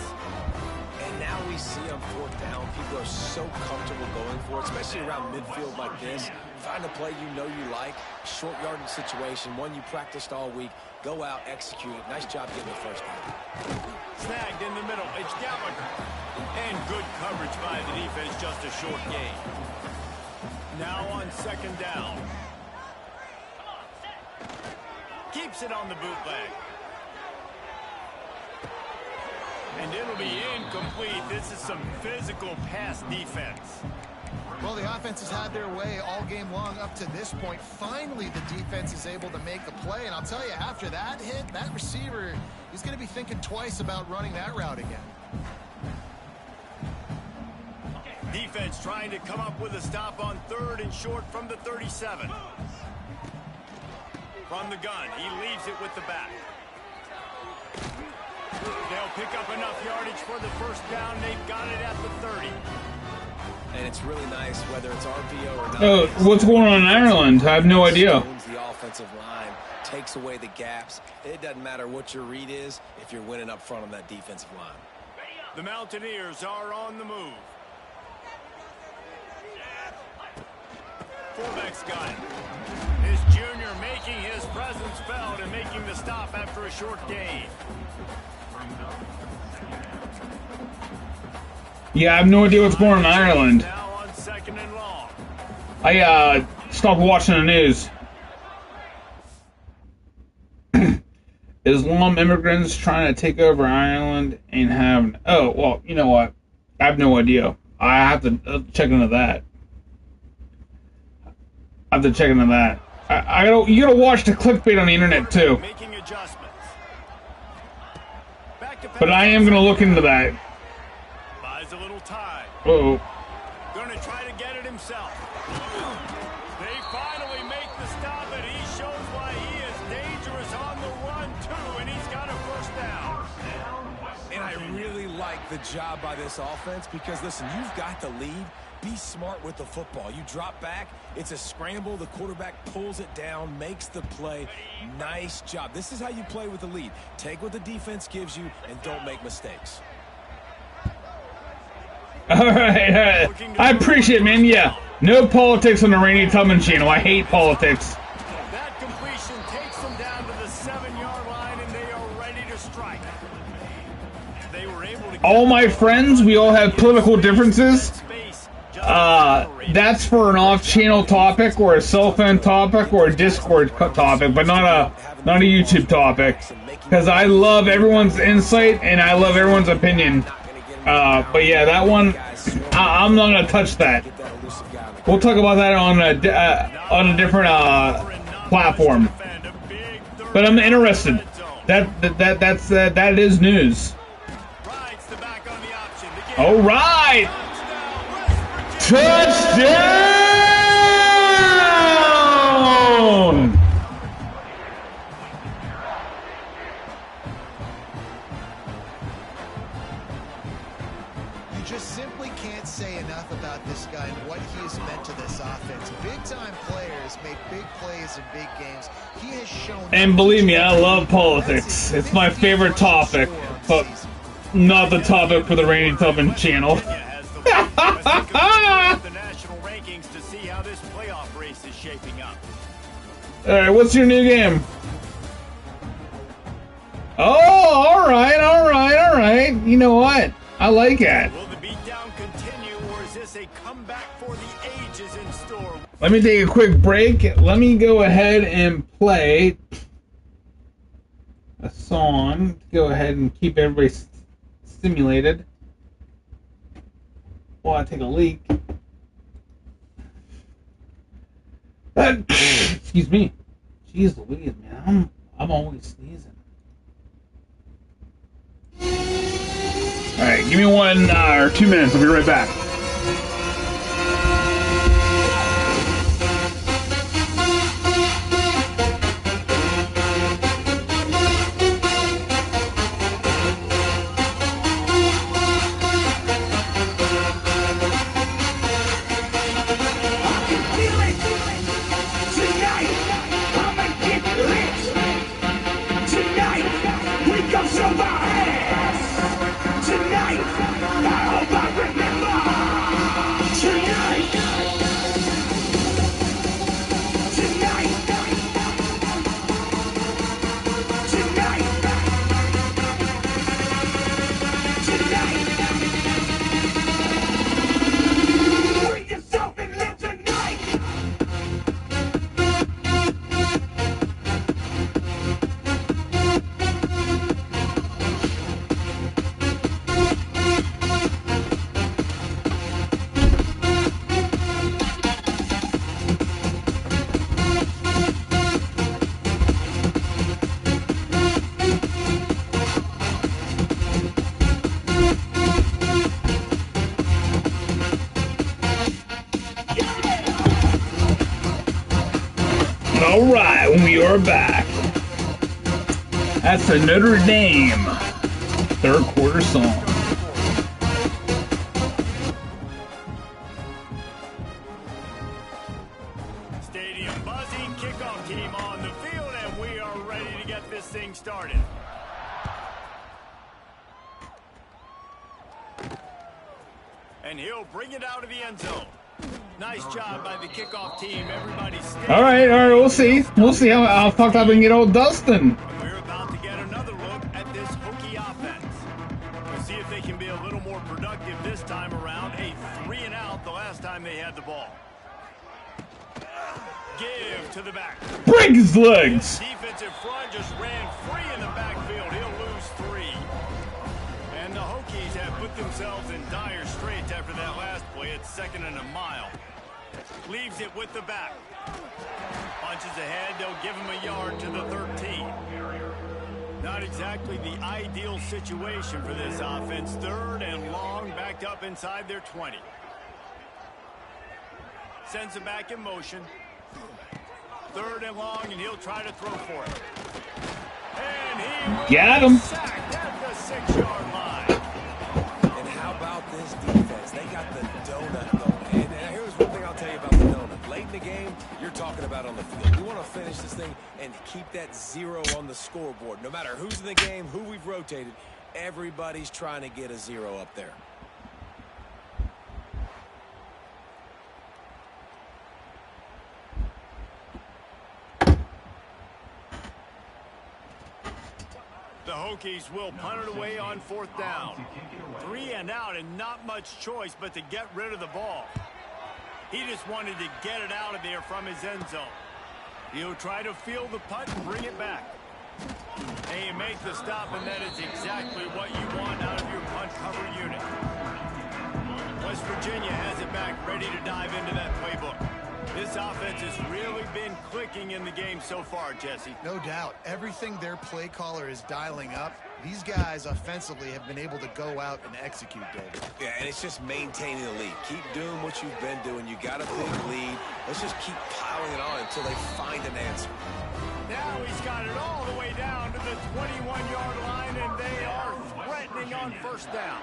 And now we see on fourth down, people are so comfortable going for it, especially around midfield like this. Find a play you know you like, short yardage situation, one you practiced all week. Go out, execute it. Nice job getting the first down. Snagged in the middle. It's Gallagher. And good coverage by the defense, just a short gain. Now on second down. Keeps it on the bootleg. And it'll be incomplete. This is some physical pass defense. Well, the offense has had their way all game long up to this point. Finally, the defense is able to make a play. And I'll tell you, after that hit, that receiver, he's going to be thinking twice about running that route again. Defense trying to come up with a stop on third and short from the 37. From the gun, he leaves it with the back. They'll pick up enough yardage for the first down. They've got it at the 30. And it's really nice, whether it's RPO or not. Oh, what's going on in Ireland? I have no idea. The offensive line takes away the gaps. It doesn't matter what your read is if you're winning up front on that defensive line. The Mountaineers are on the move. Fullback's got it. His junior making his presence felt and making the stop after a short gain. Yeah, I have no idea what's going on in Ireland. Now on second and long. I stopped watching the news. Islam immigrants trying to take over Ireland and have... Oh, well, you know what? I have no idea. I have to check into that. I have to check into that. You gotta watch the clickbait on the internet too. Making adjustments. But I am gonna look into that. Buys a little time. Uh-oh. Gonna try to get it himself. They finally make the stop, and he shows why he is dangerous on the run too, and he's got a first down. And I really like the job by this offense because, listen, you've got the lead. Be smart with the football. You drop back, it's a scramble, the quarterback pulls it down, makes the play. Nice job. This is how you play with the lead. Take what the defense gives you and don't make mistakes. All right. I appreciate it, man. Yeah. No politics on the RandyTubs channel. I hate politics. That completion takes them down to the 7-yard line, and they are ready to strike. They were able to... All my friends, we all have political differences. That's for an off-channel topic or a cell phone topic or a Discord topic, but not a YouTube topic. Because I love everyone's insight and I love everyone's opinion. But yeah, that one, I'm not gonna touch that. We'll talk about that on a different platform. But I'm interested. That is news. All right. Touchdown! You just simply can't say enough about this guy and what he has meant to this offense. Big-time players make big plays in big games. He has shown... And believe me, I love politics. It's my favorite topic, but not the topic for the RandyTubs channel. The national rankings to see how this playoff race is shaping up. All right, what's your new game? Oh, all right. You know what? I like it. Will the beatdown continue, or is this a comeback for the ages in store? Let me take a quick break. Let me go ahead and play a song to go ahead and keep everybody stimulated while I take a leak. Excuse me. Jeez Louise, man. I'm always sneezing. Alright, give me 1 or 2 minutes. I'll be right back. Alright, we are back. That's the Notre Dame third quarter song. Stadium buzzing, kickoff team on the field, and we are ready to get this thing started. And he'll bring it out of the end zone. Nice job by the kickoff team. Everybody's all right, we'll see. We'll see how fucked up we can get old Dustin. We're about to get another look at this Hokie offense. We'll see if they can be a little more productive this time around. A 3-and-out the last time they had the ball. Give to the back. Break his legs. Defensive front just ran free in the backfield. He'll lose 3. And the Hokies have put themselves in dire straits after that last play. It's 2nd and a mile. Leaves it with the back. Punches ahead. They'll give him a yard to the 13. Not exactly the ideal situation for this offense. 3rd and long, backed up inside their 20. Sends it back in motion. 3rd and long, and he'll try to throw for it. And he got him. Sacked at the 6-yard line. And how about this defense? They got the donut going. And here's one thing I'll tell you about the donut. Late in the game, you're talking about on the field. You want to finish this thing and keep that 0 on the scoreboard. No matter who's in the game, who we've rotated, everybody's trying to get a 0 up there. The Hokies will punt it away on 4th down. 3-and-out and not much choice but to get rid of the ball. He just wanted to get it out of there from his end zone. He'll try to field the punt and bring it back. And you make the stop, and that is exactly what you want out of your punt cover unit. West Virginia has it back, ready to dive into that playbook. This offense has really been clicking in the game so far, Jesse. No doubt. Everything their play caller is dialing up, these guys offensively have been able to go out and execute, David. Yeah, and it's just maintaining the lead. Keep doing what you've been doing. You got a big lead. Let's just keep piling it on until they find an answer. Now he's got it all the way down to the 21-yard line, and they are threatening on 1st down.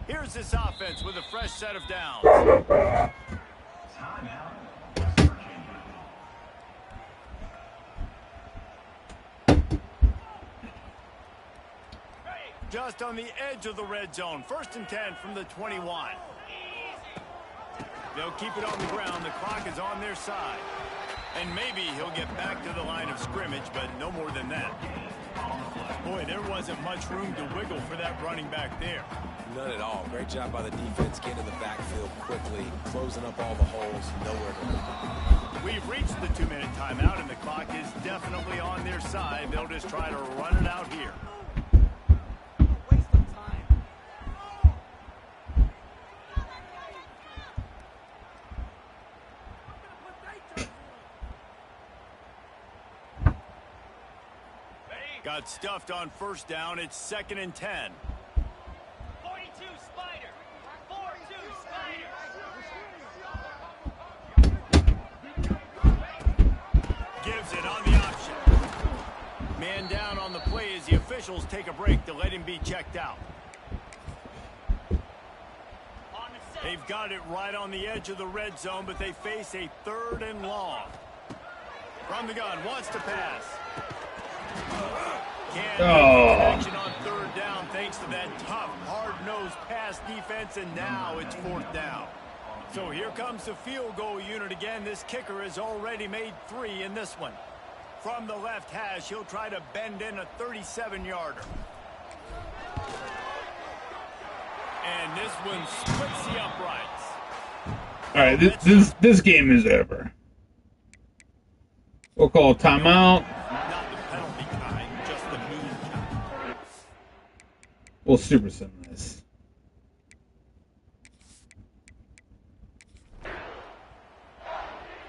Here's this offense with a fresh set of downs. Timeout. Just on the edge of the red zone. 1st and 10 from the 21. They'll keep it on the ground. The clock is on their side. And maybe he'll get back to the line of scrimmage, but no more than that. Boy, there wasn't much room to wiggle for that running back there. None at all. Great job by the defense getting in the backfield quickly, closing up all the holes, nowhere to go. We've reached the 2-minute timeout, and the clock is definitely on their side. They'll just try to run it out here. Got stuffed on 1st down. It's 2nd and 10. 42 Spider. 4-2 Spider. Gives it on the option. Man down on the play as the officials take a break to let him be checked out. They've got it right on the edge of the red zone, but they face a 3rd and long. From the gun, wants to pass. Can't make the connection on 3rd down thanks to that tough, hard-nosed pass defense, and now it's 4th down. So here comes the field goal unit again. This kicker has already made 3 in this one. From the left hash, he'll try to bend in a 37-yarder. And this one splits the uprights. All right, this game is over. We'll call a timeout. Not the penalty kind, just the mean kind. We'll super sim this.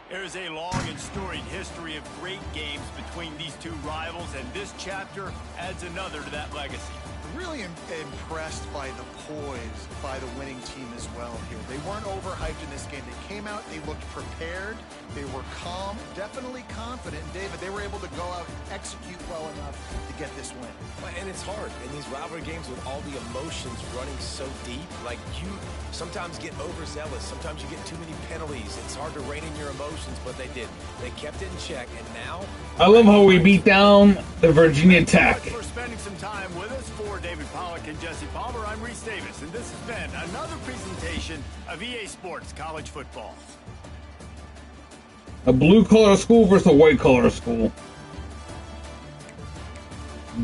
There's a long and storied history of great games between these two rivals, and this chapter adds another to that legacy. Really impressed by the poise by the winning team as well here. They weren't overhyped in this game. They came out, they looked prepared, they were calm, definitely confident. And David, they were able to go out and execute well enough to get this win. And it's hard in these rivalry games with all the emotions running so deep. Like, you sometimes get overzealous. Sometimes you get too many penalties. It's hard to rein in your emotions, but they didn't. They kept it in check, and now... I love how we beat down the Virginia Tech. Thanks for spending some time with us. For David Pollack and Jesse Palmer, I'm Reese Davis, and this has been another presentation of EA Sports College Football. A blue-collar school versus a white-collar school.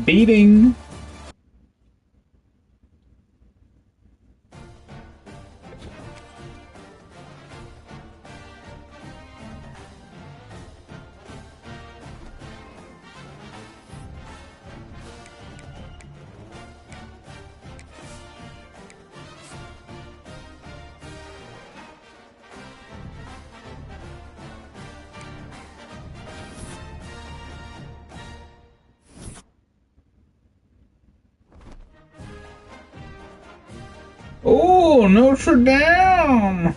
Beating. Oh, Notre Dame!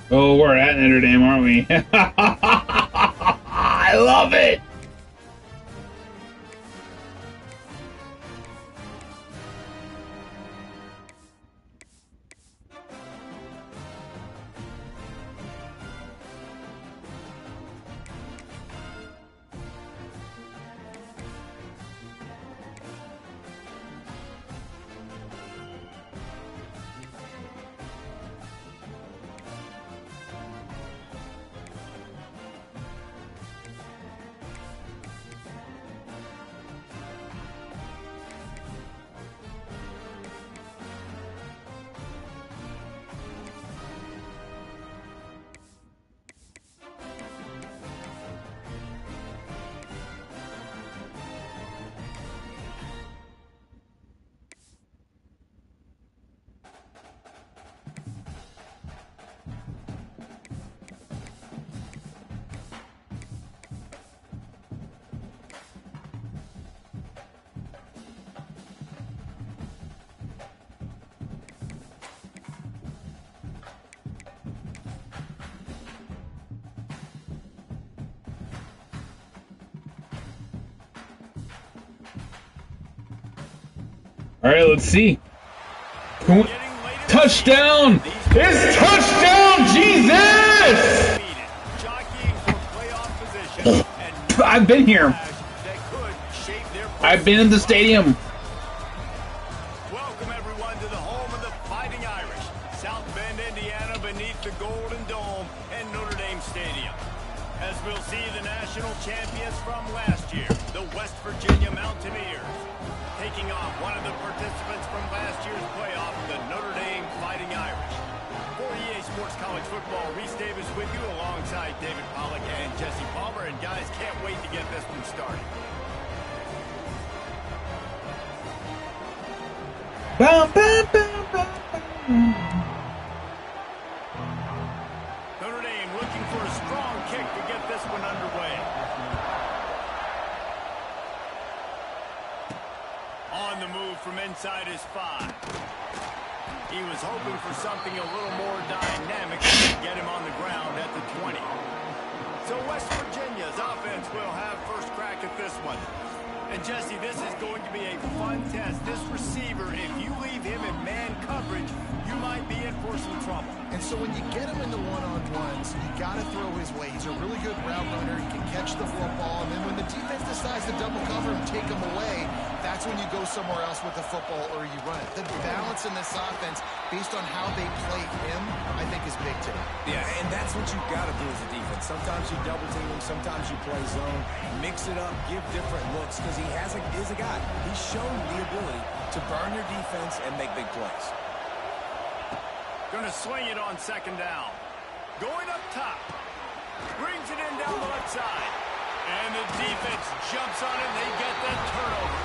Oh, we're at Notre Dame, aren't we? I love it! All right, let's see. Touchdown! It's touchdown, Jesus! I've been here. I've been in the stadium. Welcome everyone to the home of the Fighting Irish, South Bend, Indiana, beneath the Golden Dome and Notre Dame Stadium. As we'll see the national champions from last year, the West Virginia Mountaineers, taking on one of the participants from last year's playoff, the Notre Dame Fighting Irish. For EA Sports College Football, Reese Davis with you alongside David Pollack and Jesse Palmer. And guys, can't wait to get this one started. Bum, bum, bum, bum, bum. Notre Dame looking for a strong kick to get this one underway. On the move from inside his 5. He was hoping for something a little more dynamic to get him on the ground at the 20. So West Virginia's offense will have first crack at this one. And Jesse, this is going to be a fun test. This receiver, if you leave him in man coverage, you might be in for some trouble. And so when you get him into one-on-ones, you got to throw his way. He's a really good route runner. He can catch the football. And then when the defense decides to double cover him, take him away, that's when you go somewhere else with the football or you run it. The balance in this offense, based on how they play him, I think is big today. Yeah, and that's what you've got to do as a defense. Sometimes you double team him, sometimes you play zone, mix it up, give different looks, because he is a guy. He's shown the ability to burn your defense and make big plays. Going to swing it on second down. Going up top. Brings it in down the left side. And the defense jumps on it and they get the turnover.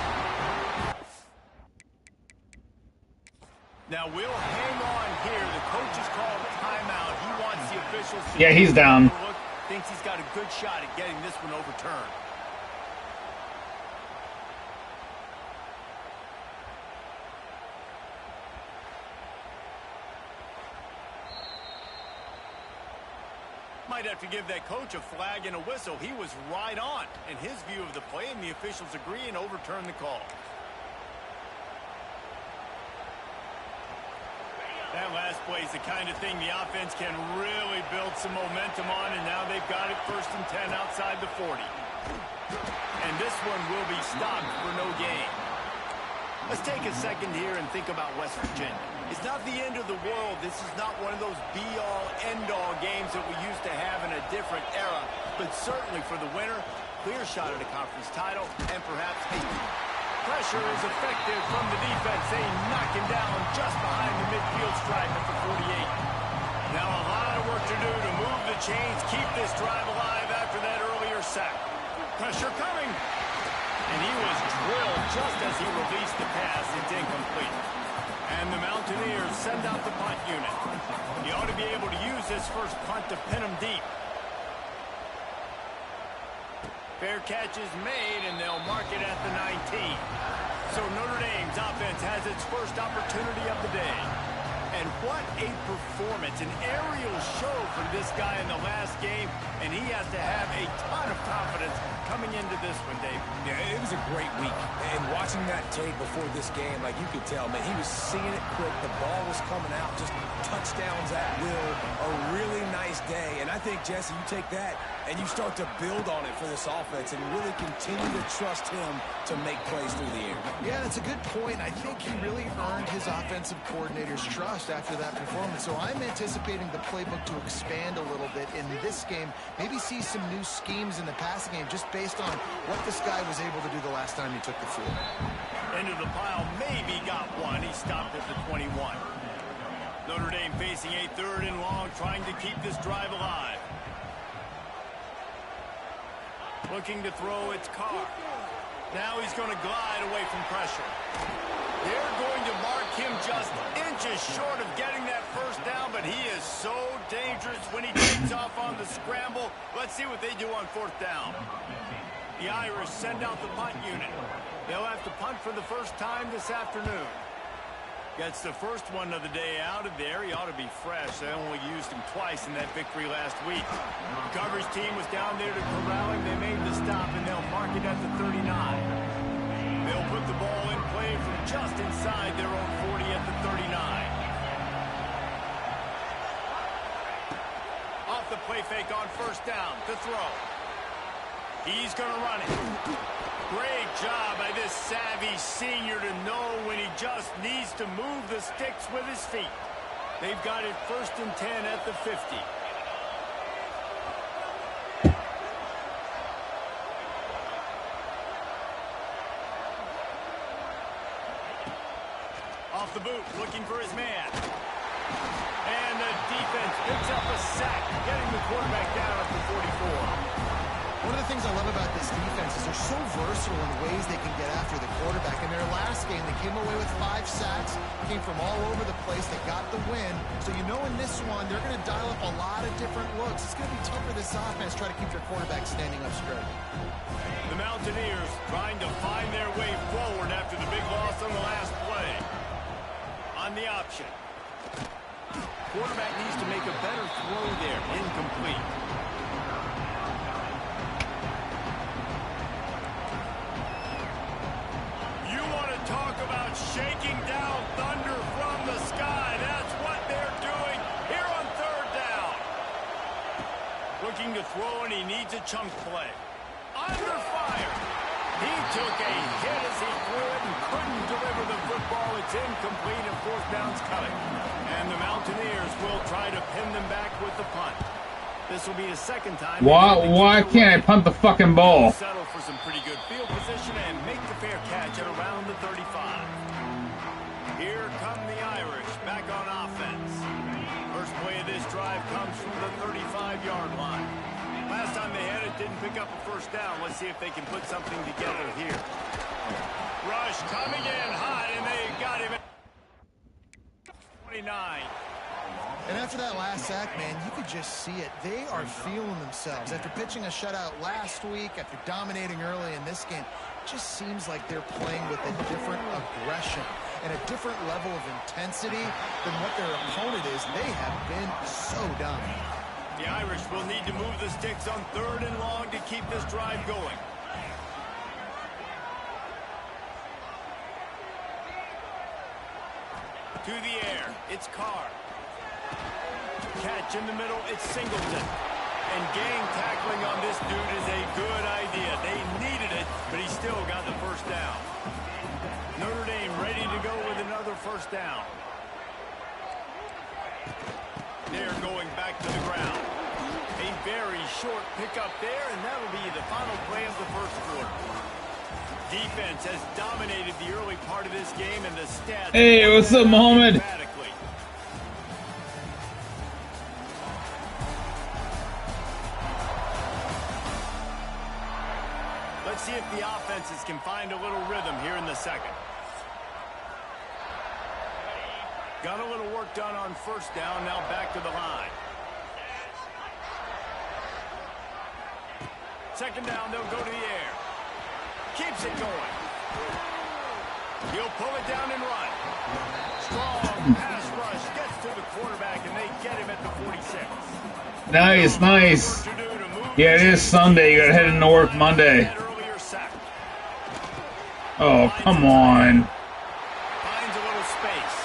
Now we'll hang on here. The coach has called a timeout. He wants the officials to... Yeah, he's down. Thinks he's got a good shot at getting this one overturned. Might have to give that coach a flag and a whistle. He was right on in his view of the play, and the officials agree and overturn the call. That last play is the kind of thing the offense can really build some momentum on, and now they've got it 1st and 10 outside the 40. And this one will be stopped for no gain. Let's take a second here and think about West Virginia. It's not the end of the world. This is not one of those be-all, end-all games that we used to have in a different era. But certainly for the winner, clear shot at a conference title and perhaps a... Pressure is effective from the defense. They knock him down just behind the midfield stripe at the 48. Now a lot of work to do to move the chains, keep this drive alive after that earlier sack. Pressure coming. And he was drilled just as he released the pass. It's incomplete. And the Mountaineers send out the punt unit. He ought to be able to use this first punt to pin him deep. Fair catch is made, and they'll mark it at the 19. So Notre Dame's offense has its first opportunity of the day. And what a performance, an aerial show for this guy in the last game, and he has to have a ton of confidence coming into this one, Dave. Yeah, it was a great week. And watching that tape before this game, like you could tell, man, he was seeing it quick. The ball was coming out, just touchdowns at will. A really nice day. And I think, Jesse, you take that and you start to build on it for this offense and really continue to trust him to make plays through the air. Yeah, that's a good point. I think he really earned his offensive coordinator's trust after that performance. So I'm anticipating the playbook to expand a little bit in this game. Maybe see some new schemes in the passing game just based on what this guy was able to do the last time he took the field. Into the pile, maybe got one. He stopped at the 21. Notre Dame facing a 3rd and long, trying to keep this drive alive. Looking to throw, it's Carr. Now he's going to glide away from pressure. They're going to mark him just inches short of getting that first down, but he is so dangerous when he takes off on the scramble. Let's see what they do on 4th down. The Irish send out the punt unit. They'll have to punt for the first time this afternoon. Gets the first one of the day out of there. He ought to be fresh. They only used him twice in that victory last week. The coverage team was down there to corral him. They made the stop, and they'll mark it at the 39. They'll put the ball in play from just inside their own 40 at the 39. Off the play fake on first down to throw. He's going to run it. Great job by this savvy senior to know when he just needs to move the sticks with his feet. They've got it 1st and 10 at the 50. Off the boot, looking for his man. And the defense picks up a sack, getting the quarterback down at the 44. One of the things I love about this defense is they're so versatile in ways they can get after the quarterback. In their last game, they came away with 5 sacks, came from all over the place. They got the win. So you know in this one, they're going to dial up a lot of different looks. It's going to be tough for this offense to try to keep their quarterback standing up straight. The Mountaineers trying to find their way forward after the big loss on the last play. On the option. Quarterback needs to make a better throw there. Incomplete. Talk about shaking down thunder from the sky. That's what they're doing here on 3rd down. Looking to throw, and he needs a chunk play. Under fire. He took a hit as he threw it and couldn't deliver the football. It's incomplete, and 4th down's coming. And the Mountaineers will try to pin them back with the punt. This will be the 2nd time. Why can't I punt the fucking ball? Settle for some pretty good field position and make the fair catch at around the 35. Here come the Irish back on offense. First play of this drive comes from the 35-yard line. Last time they had it, didn't pick up a 1st down. Let's see if they can put something together here. Rush coming in high, and they got him at 29. And after that last sack, man, you could just see it. They are feeling themselves. After pitching a shutout last week, after dominating early in this game, it just seems like they're playing with a different aggression and a different level of intensity than what their opponent is. They have been so dominant. The Irish will need to move the sticks on 3rd and long to keep this drive going. To the air, it's Carr. Catch in the middle, it's Singleton. And gang tackling on this dude is a good idea. They needed it, but he still got the 1st down. Notre Dame ready to go with another 1st down. They're going back to the ground. A very short pickup there, and that'll be the final play of the 1st quarter. Defense has dominated the early part of this game, and the stats... Hey, what's up, Mohammed? Let's see if the offenses can find a little rhythm here in the 2nd. Got a little work done on 1st down, now back to the line. 2nd down, they'll go to the air. Keeps it going. He'll pull it down and run. Strong pass rush gets to the quarterback, and they get him at the 46. Nice, nice. Yeah, it is Sunday. You gotta head into work Monday. Oh, come on. Finds a little space.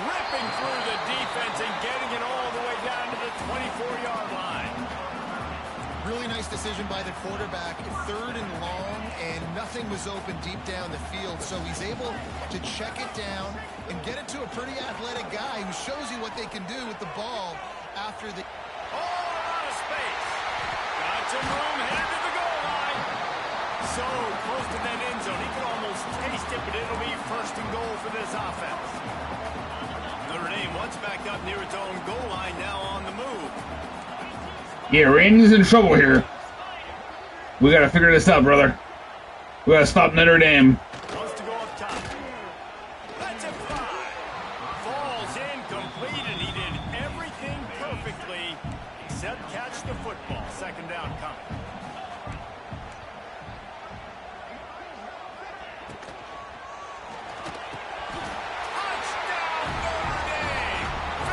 Ripping through the defense and getting it all the way down to the 24-yard line. Really nice decision by the quarterback. 3rd and long, and nothing was open deep down the field, so he's able to check it down and get it to a pretty athletic guy who shows you what they can do with the ball after the... Oh, a lot of space. Got some room, headed to the goal line. So close to that end zone, he could almost taste it, but it'll be 1st and goal for this offense. Notre Dame once backed up near its own goal line, now on the move. Yeah, Randy's in trouble here. We gotta figure this out, brother. We gotta stop Notre Dame. Wants to go up top. That's it, 5. Falls incomplete, and he did everything perfectly except catch the football. 2nd down coming.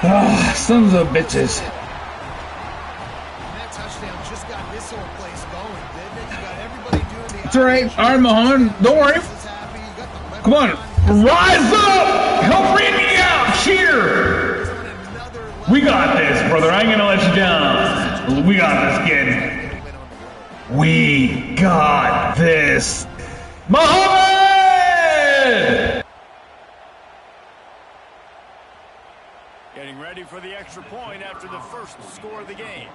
Ah, sons of bitches. That touchdown just got this whole place going, didn't it? You got everybody doing the... It's alright. Alright, Mohammed. Don't worry. Come on. Rise up! Help Randy out! Cheer! We got this, brother. I ain't gonna let you down. We got this, kid. We got this. Muhammad! Getting ready for the extra point after the first score of the game.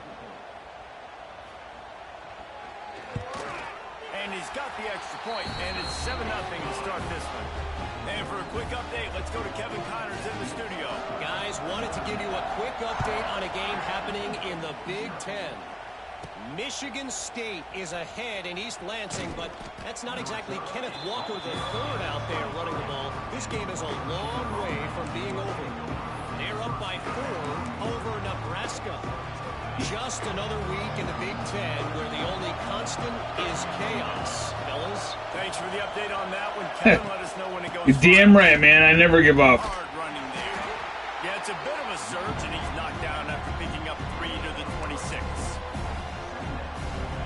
And he's got the extra point, and it's 7-0 to start this one. And for a quick update, let's go to Kevin Connors in the studio. Guys, wanted to give you a quick update on a game happening in the Big Ten. Michigan State is ahead in East Lansing, but that's not exactly Kenneth Walker III out there running the ball. This game is a long way from being over. They're up by 4 over Nebraska. Just another week in the Big Ten where the only constant is chaos. Fellas? Thanks for the update on that one. Kevin, let us know when it goes. You're damn right, man. I never give up. Hard running there. Yeah, it's a bit of a surge, and he's knocked down after picking up 3 to the 26.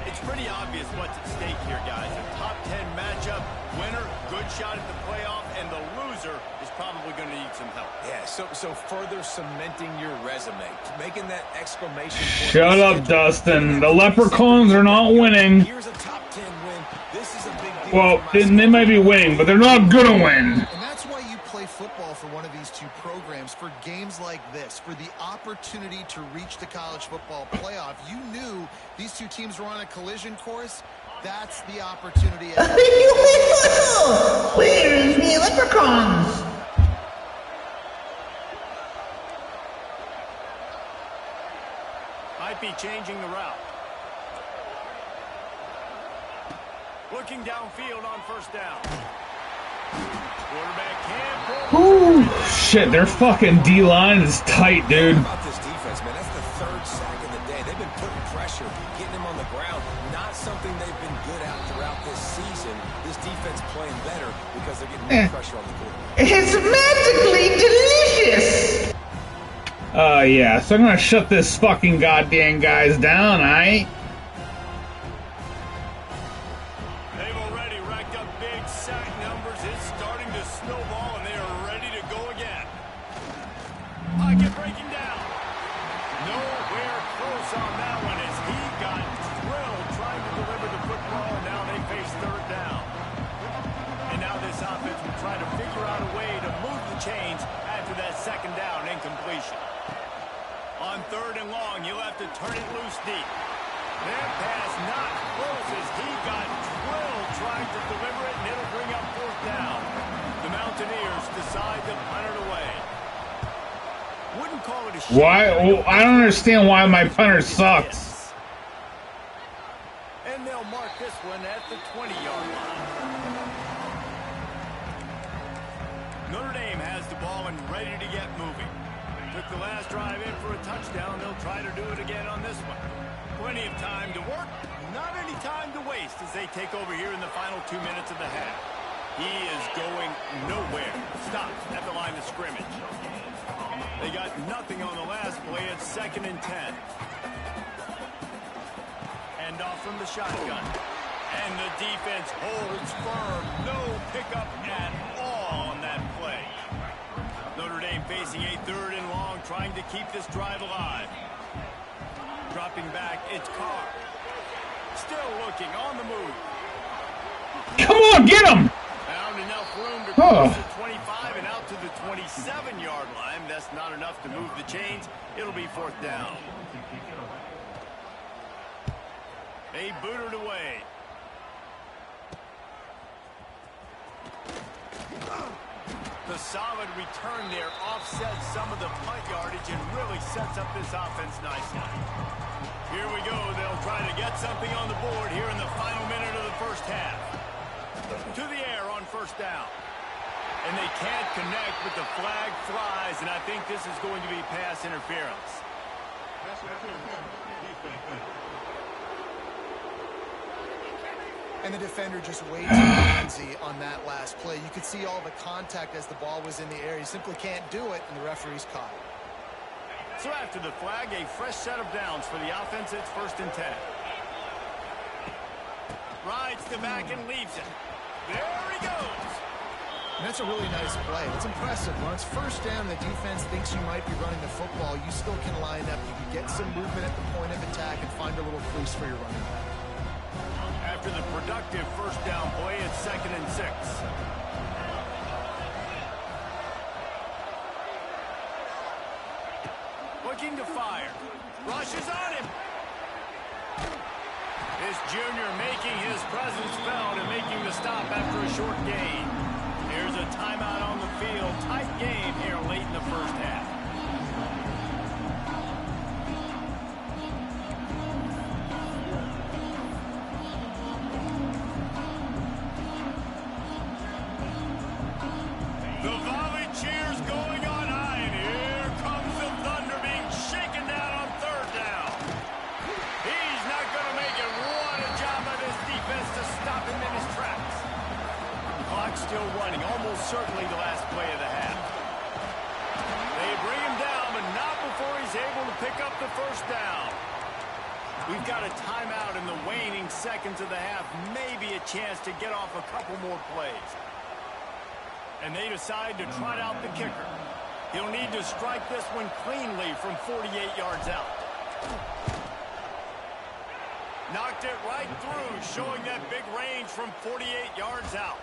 It's pretty obvious what's at stake here, guys. A top 10 matchup, winner, good shot at the playoff, and the loser is probably going to need some help. Yeah, so further cementing your resume, making that exclamation point. Shut up, Dustin. The Leprechauns are not winning. Here's a top 10 win. This is a big deal. Well, they might be winning, but they're not gonna win. And that's why you play football for one of these two programs, for games like this, for the opportunity to reach the college football playoff. You knew these two teams were on a collision course. That's the opportunity. Where's the Leprechauns? Might be changing the route. Looking downfield on first down. Quarterback can't pull. Ooh, shit, their fucking D-line is tight, dude. How about this defense, man? That's the 3rd sack of the day. They've been putting pressure, getting him on the ground. Not something they've been good at throughout this season. This defense playing better because they're getting more pressure on the quarterback. It's magically delicious. Yeah, so I'm gonna shut this fucking goddamn guys down, aight? They've already racked up big sack numbers. It's starting to snowball, and they are ready to go again. Pocket breaking down. Nowhere close on that one as he got drilled trying to deliver the football, and now they face 3rd down. And now this offense will try to figure out a way to move the chains after that 2nd down incompletion. On 3rd and long, you'll have to turn it loose deep. That pass not close as he got drilled trying to deliver it, and it'll bring up 4th down. The Mountaineers decide to punt it away. Wouldn't call it a shot. Why? Well, I don't understand why my punter sucks. And they'll mark this one at the 20-yard line. Notre Dame has the ball and ready to get moving. Took the last drive in for a touchdown. They'll try to do it again on this one. Plenty of time to work, not any time to waste as they take over here in the final 2 minutes of the half. He is going nowhere. Stops at the line of scrimmage. They got nothing on the last play. It's 2nd and 10. Hand off from the shotgun. And the defense holds firm. No pickup at all on that play. Notre Dame facing a 3rd and long, trying to keep this drive alive. Dropping back, it's Carr. Still looking, on the move. Come on, get him! Found enough room to cross the 25 and out to the 27-yard line. That's not enough to move the chains. It'll be 4th down. They boot it away. The solid return there offsets some of the punt yardage and really sets up this offense nicely. Here we go. They'll try to get something on the board here in the final minute of the first half. To the air on first down. And they can't connect, but the flag flies, and I think this is going to be pass interference. And the defender just way too handsy on that last play. You could see all the contact as the ball was in the air. You simply can't do it, and the referee's caught it. So after the flag, a fresh set of downs for the offense. It's 1st and 10. Rides the back and leaves it. There he goes. And that's a really nice play. It's impressive. When it's first down, the defense thinks you might be running the football. You still can line up. You can get some movement at the point of attack and find a little crease for your running back. After the productive first down play, it's 2nd and 6. Looking to fire. Rushes on him. This junior making his presence felt and making the stop after a short gain. Here's a timeout on the field. Tight game here late in the first half. The volley cheers going on high, and here comes the thunder being shaken down on 3rd down. He's not going to make it. What a job by this defense to stop him in his tracks. Clock's still running, almost certainly the last play of the half. They bring him down, but not before he's able to pick up the first down. We've got a timeout in the waning seconds of the half, maybe a chance to get off a couple more plays. And they decide to trot out the kicker. He'll need to strike this one cleanly from 48 yards out. Knocked it right through, showing that big range from 48 yards out.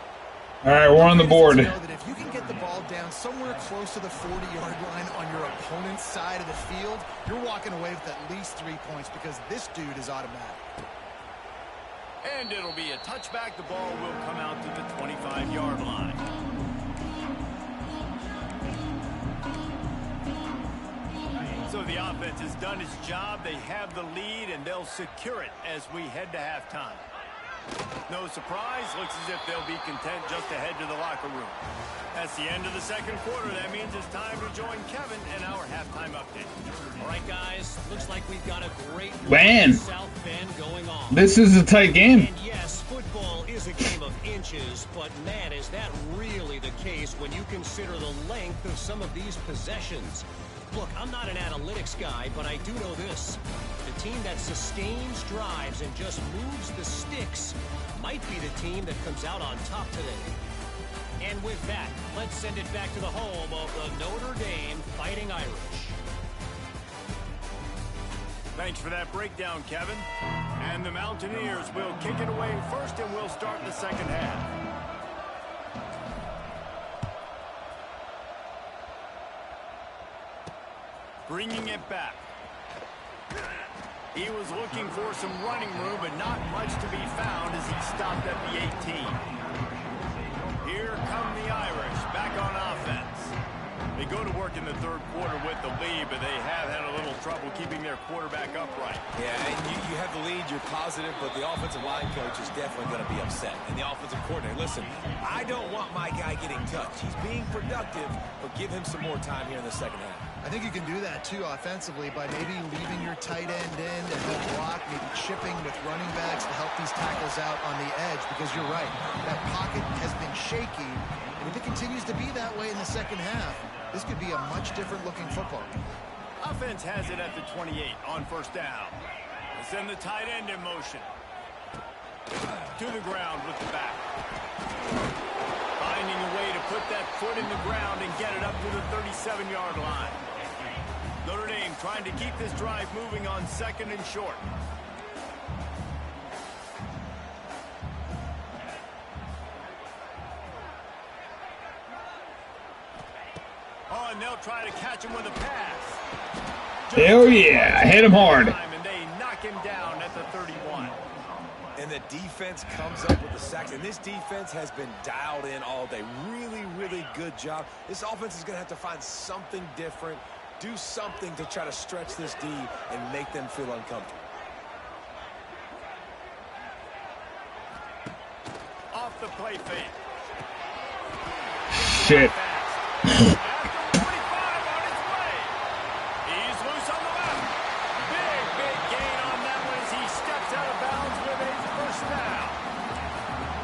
All right, we're on the board. You know that if you can get the ball down somewhere close to the 40-yard line on your opponent's side of the field, you're walking away with at least 3 points because this dude is automatic. And it'll be a touchback. The ball will come out to the 25-yard line. So the offense has done its job. They have the lead, and they'll secure it as we head to halftime. No surprise. Looks as if they'll be content just to head to the locker room. That's the end of the second quarter. That means it's time to join Kevin and our halftime update. All right, guys. Looks like we've got a great Man, South Bend going on. this is a tight game. And yes, football is a game of inches, but man, is that really the case when you consider the length of some of these possessions. Look, I'm not an analytics guy, but I do know this. The team that sustains drives and just moves the sticks might be the team that comes out on top today. And with that, let's send it back to the home of the Notre Dame Fighting Irish. Thanks for that breakdown, Kevin. And the Mountaineers will kick it away first, and we'll start the second half. Bringing it back. He was looking for some running room, but not much to be found as he stopped at the 18. Here come the Irish back on offense. They go to work in the third quarter with the lead, but they have had a little trouble keeping their quarterback upright. Yeah, and you have the lead, you're positive, but the offensive line coach is definitely going to be upset. And the offensive coordinator, listen, I don't want my guy getting touched. He's being productive, but give him some more time here in the second half. I think you can do that, too, offensively, by maybe leaving your tight end in to help block, maybe chipping with running backs to help these tackles out on the edge, because you're right. That pocket has been shaky, and if it continues to be that way in the second half, this could be a much different-looking football game. Offense has it at the 28 on first down. They send the tight end in motion. To the ground with the back. Finding a way to put that foot in the ground and get it up to the 37-yard line. Notre Dame trying to keep this drive moving on second and short. Oh, and they'll try to catch him with a pass. Hell yeah, hit him hard. And they knock him down at the 31. And the defense comes up with the sacks. And this defense has been dialed in all day. Really, really good job. This offense is going to have to find something different, do something to try to stretch this D and make them feel uncomfortable. Off the play fake. Shit.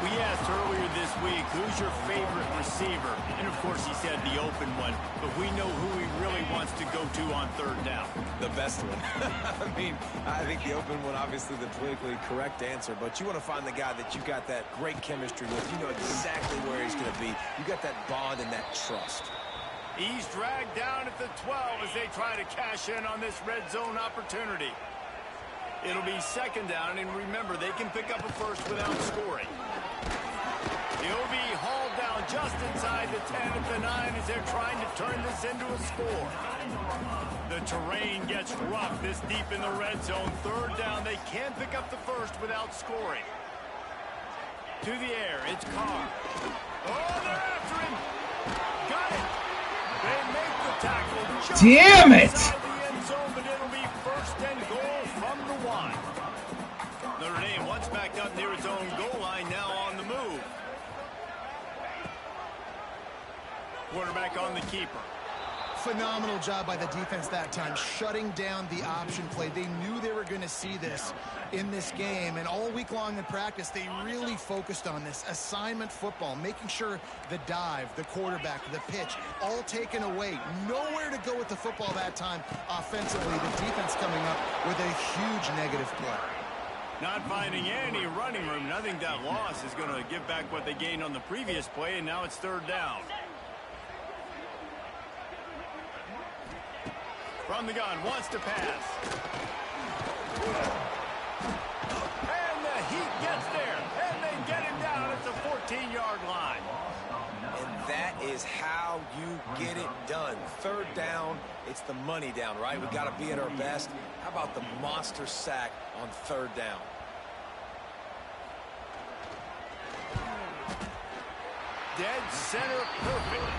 We asked earlier this week, who's your favorite receiver? And of course he said the open one, but we know who he really wants to go to on third down. The best one. I mean, I think the open one, obviously the politically correct answer, but you want to find the guy that you got that great chemistry with. You know exactly where he's going to be. You got that bond and that trust. He's dragged down at the 12 as they try to cash in on this red zone opportunity. It'll be second down, and remember, they can pick up a first without scoring. He'll be hauled down just inside the 10 at the 9 as they're trying to turn this into a score. The terrain gets rough this deep in the red zone. Third down, they can pick up the first without scoring. To the air, it's Carr. Oh, they're after him. Got it. They make the tackle. Damn it! Inside the end zone, but it'll be first and goal from the 1. Notre Dame once backed up near its own goal line, now on the move. Quarterback on the keeper. Phenomenal job by the defense that time, shutting down the option play. They knew they were going to see this in this game, and all week long in practice, they really focused on this assignment football, making sure the dive, the quarterback, the pitch, all taken away. Nowhere to go with the football that time offensively. The defense coming up with a huge negative play. Not finding any running room. I think that loss is going to give back what they gained on the previous play, and now it's third down. From the gun, wants to pass. And the Heat gets there, and they get him down at the 14-yard line. And that is how you get it done. Third down, it's the money down, right? We got to be at our best. How about the monster sack on third down? Dead center, perfect.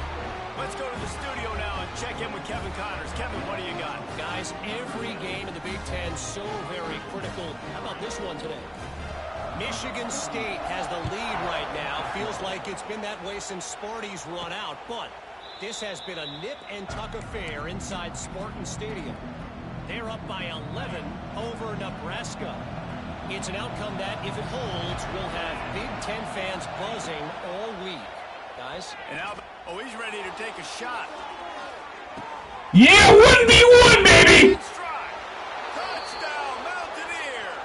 Let's go to the studio now and check in with Kevin Connors. Kevin, what do you got? Guys, every game in the Big Ten so very critical. How about this one today? Michigan State has the lead right now. Feels like it's been that way since Sparty's run out, but this has been a nip-and-tuck affair inside Spartan Stadium. They're up by 11 over Nebraska. It's an outcome that, if it holds, will have Big Ten fans buzzing all week. Guys? And now, oh, he's ready to take a shot. Yeah, 1v1, baby! Touchdown, Mountaineers!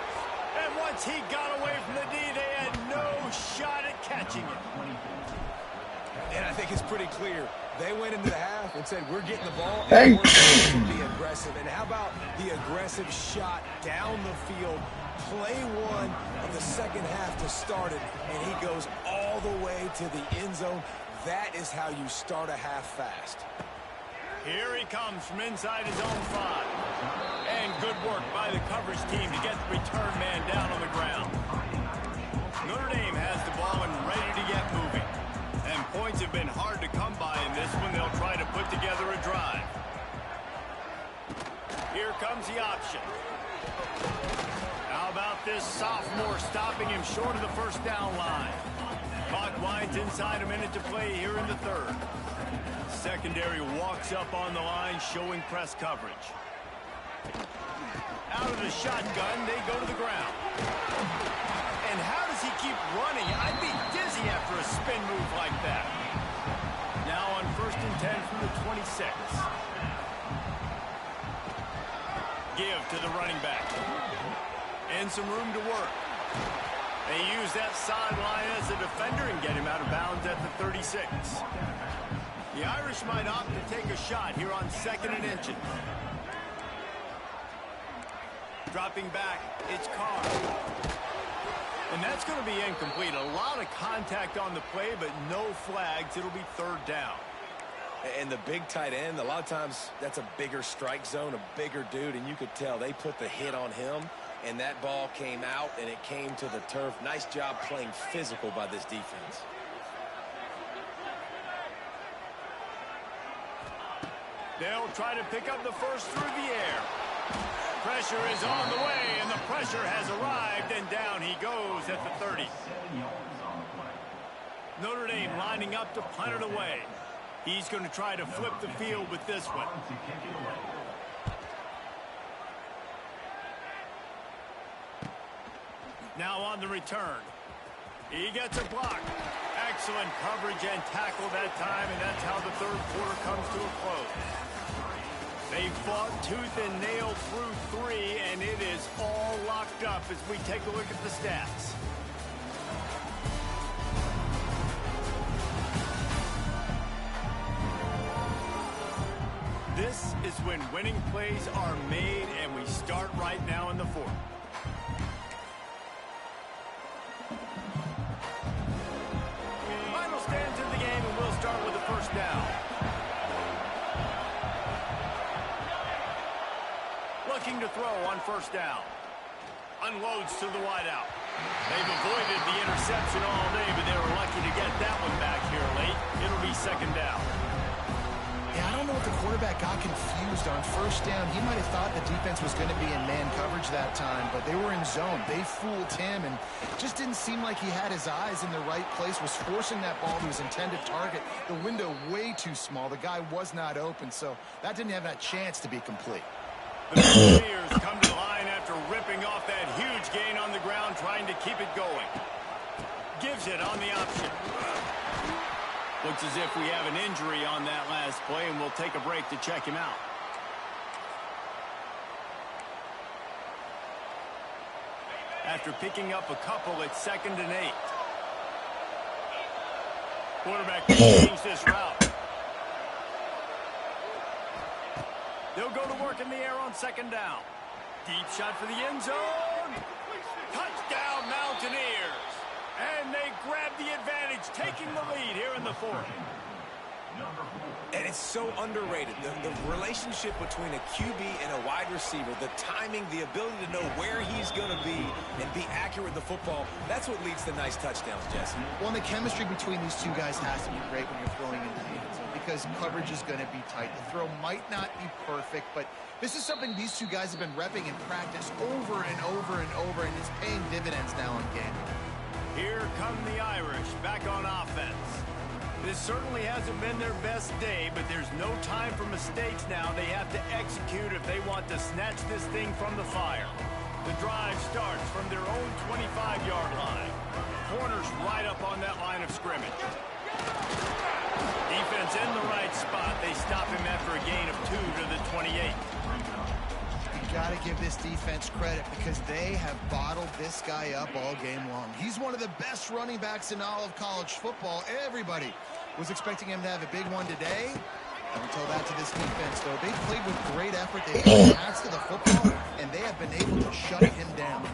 And once he got away from the D, they had no shot at catching it. And I think it's pretty clear. They went into the half and said, we're getting the ball, Hey. and we're going to be aggressive. And how about the aggressive shot down the field? Play one of the second half to start it, and he goes all the way to the end zone. That is how you start a half fast. Here he comes from inside his own 5. And good work by the coverage team to get the return man down on the ground. Notre Dame has the ball and ready to get moving. And points have been hard to come by in this one. They'll try to put together a drive. Here comes the option. How about this sophomore stopping him short of the first down line? Clock winds inside, a minute to play here in the third. Secondary walks up on the line, showing press coverage. Out of the shotgun, they go to the ground. And how does he keep running? I'd be dizzy after a spin move like that. Now on 1st and 10 from the 26. Give to the running back. And some room to work. They use that sideline as a defender and get him out of bounds at the 36. The Irish might opt to take a shot here on 2nd and inches. Dropping back, it's Carr. And that's going to be incomplete. A lot of contact on the play, but no flags. It'll be third down. And the big tight end, a lot of times that's a bigger strike zone, a bigger dude, and you could tell they put the hit on him, and that ball came out, and it came to the turf. Nice job playing physical by this defense. They'll try to pick up the first through the air. Pressure is on the way, and the pressure has arrived, and down he goes at the 30. Notre Dame lining up to punt it away. He's going to try to flip the field with this one. Now on the return. He gets a block. Excellent coverage and tackle that time, and that's how the third quarter comes to a close. They fought tooth and nail through 3, and it is all locked up as we take a look at the stats. This is when winning plays are made, and we start right now in the fourth. Final stands in the game, and we'll start with the first down. Looking to throw on first down. Unloads to the wideout. They've avoided the interception all day, but they were lucky to get that one back here late. It'll be second down. Yeah, I don't know if the quarterback got confused on first down. He might have thought the defense was going to be in man coverage that time, but they were in zone. They fooled him, and just didn't seem like he had his eyes in the right place, was forcing that ball to his intended target. The window way too small. The guy was not open, so that didn't have that chance to be complete. The Buccaneers come to the line after ripping off that huge gain on the ground, trying to keep it going. Gives it on the option. Looks as if we have an injury on that last play, and we'll take a break to check him out. After picking up a couple, it's 2nd and 8. Quarterback can change this route. They'll go to work in the air on second down. Deep shot for the end zone. Touchdown, Mountaineers. And they grab the advantage, taking the lead here in the fourth. And it's so underrated. The relationship between a QB and a wide receiver, the timing, the ability to know where he's going to be and be accurate with the football, that's what leads to nice touchdowns, Jesse. Well, and the chemistry between these two guys has to be great when you're throwing into the end zone, because coverage is going to be tight. The throw might not be perfect, but this is something these two guys have been repping in practice over and over and over, and it's paying dividends now in game. Here come the Irish back on offense. This certainly hasn't been their best day, but there's no time for mistakes now. They have to execute if they want to snatch this thing from the fire. The drive starts from their own 25-yard line. Corners right up on that line of scrimmage. Defense in the right spot. They stop him after a gain of 2 to the 28. Got to give this defense credit because they have bottled this guy up all game long. He's one of the best running backs in all of college football. Everybody was expecting him to have a big one today. Don't tell that to this defense, though. They played with great effort. They held hands to the football, and they have been able to shut him down.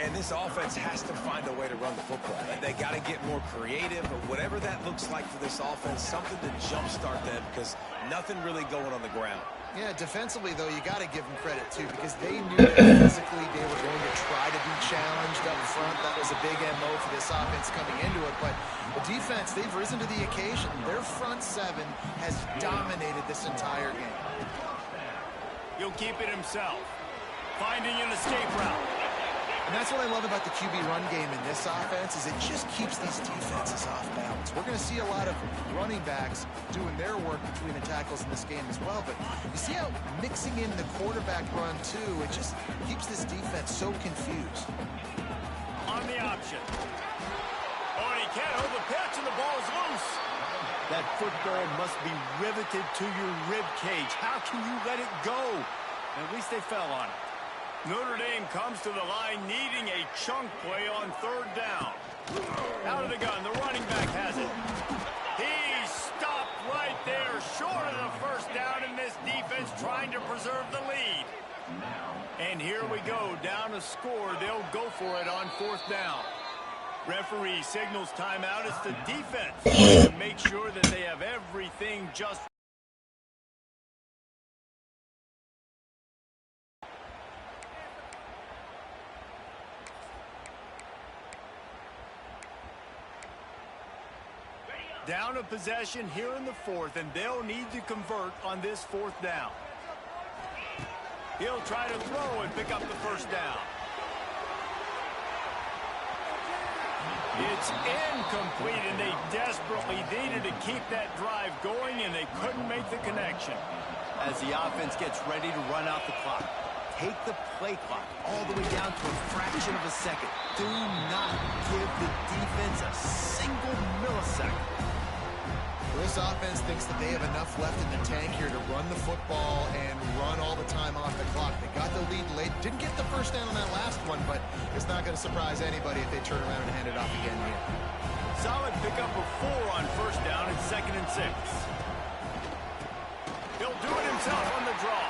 And this offense has to find a way to run the football. They got to get more creative, or whatever that looks like for this offense, something to jumpstart them, because nothing really going on the ground. Yeah, defensively, though, you got to give them credit, too, because they knew that physically they were going to try to be challenged up front. That was a big MO for this offense coming into it. But the defense, they've risen to the occasion. Their front seven has dominated this entire game. He'll keep it himself. Finding an escape route. And that's what I love about the QB run game in this offense, is it just keeps these defenses off balance. We're going to see a lot of running backs doing their work between the tackles in this game as well. But you see how mixing in the quarterback run, too, it just keeps this defense so confused. On the option. Oh, and he can't hold the pitch, and the ball is loose. That football must be riveted to your rib cage. How can you let it go? At least they fell on it. Notre Dame comes to the line needing a chunk play on third down. Out of the gun, the running back has it. He stopped right there, short of the first down, and this defense trying to preserve the lead. And here we go, down a score. They'll go for it on fourth down. Referee signals timeout. It's the defense to make sure that they have everything just down a possession here in the fourth, and they'll need to convert on this fourth down. He'll try to throw and pick up the first down. It's incomplete, and they desperately needed to keep that drive going, and they couldn't make the connection as the offense gets ready to run out the clock. take the play clock all the way down to a fraction of a second. Do not give the defense a single millisecond. This offense thinks that they have enough left in the tank here to run the football and run all the time off the clock. They got the lead late. Didn't get the first down on that last one, but it's not going to surprise anybody if they turn around and hand it off again here. Solid pickup of 4 on first down and 2nd and 6. He'll do it himself on the draw.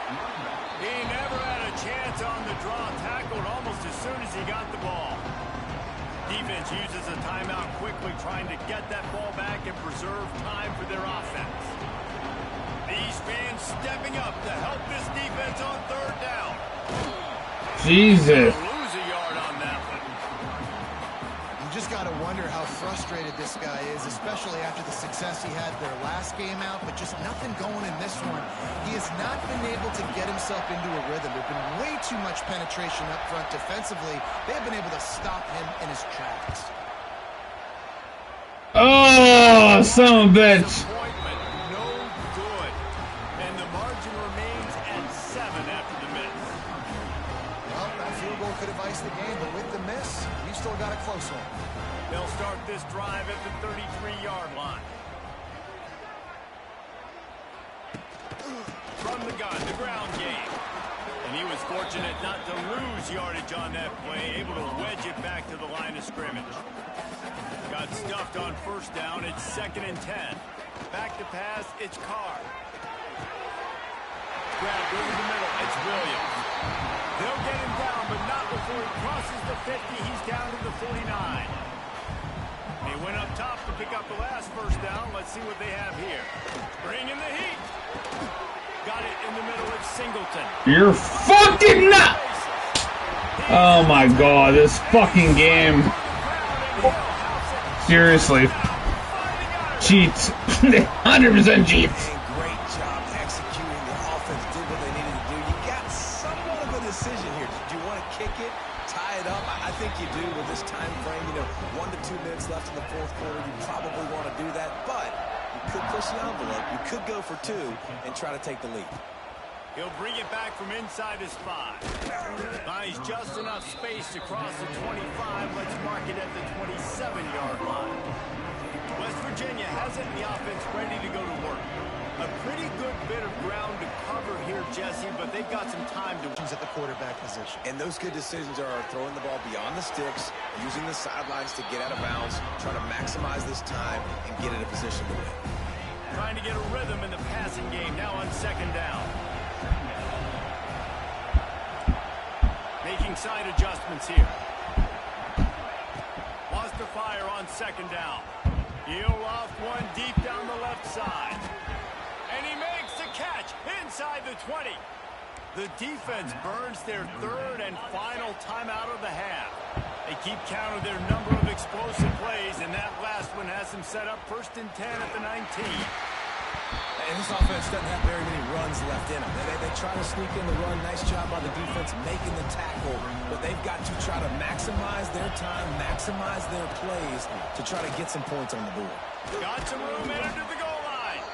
He never had a chance on the draw. Tackled almost as soon as he got the ball. Defense uses a timeout quickly, trying to get that ball back and preserve time for their offense. These fans stepping up to help this defense on 3rd down. Jesus. Lose a yard on that one. You just got to wonder how frustrated this guy is, especially after the success he had their last game out, but just nothing going in this one. He has not been able to get himself into a rhythm. There's been way too much penetration up front defensively. They have been able to stop him in his tracks. Oh, son of a bitch. No good. And the margin remains at 7 after the miss. Well, that field goal could have iced the game, but with the miss, we've still got a close one. They'll start this drive at the 33-yard line. From the gun, the ground game. And he was fortunate not to lose yardage on that play, able to wedge it back to the line of scrimmage. Got stuffed on first down. It's 2nd and 10. Back to pass, it's Carr. Grabbed over the middle, it's Williams. They'll get him down, but not before he crosses the 50. He's down to the 49. He went up top to pick up the last first down. Let's see what they have here. Bring in the heat. Got it in the middle. It's Singleton. You're fucking nuts! Oh my god, this fucking game. Seriously. Cheats. 100% cheats. Great job executing. The offense did what they needed to do. You got somewhat of a decision here. Do you want to kick it, tie it up? I think you do with this time frame. 1 to 2 minutes left in the 4th quarter. You probably want to do that, but you could push the envelope. You could go for 2 and try to take the lead. He'll bring it back from inside his 5. Buys just enough space to cross the 25. Let's mark it at the 27-yard line. West Virginia has it in the offense ready to go to work. A pretty good bit of ground to cover here, Jesse, but they've got some time to At the quarterback position. And those good decisions are throwing the ball beyond the sticks, using the sidelines to get out of bounds, trying to maximize this time and get in a position to win. trying to get a rhythm in the passing game now on 2nd down. Making side adjustments here. Wants to fire on 2nd down. He'll loft one deep down the left side. And he makes the catch inside the 20. The defense burns their 3rd and final timeout of the half. They keep count of their number of explosive plays, and that last one has them set up 1st and 10 at the 19. And this offense doesn't have very many runs left in them. They try to sneak in the run. Nice job by the defense making the tackle. But they've got to try to maximize their time, maximize their plays to try to get some points on the board. Got some room headed to the goal line.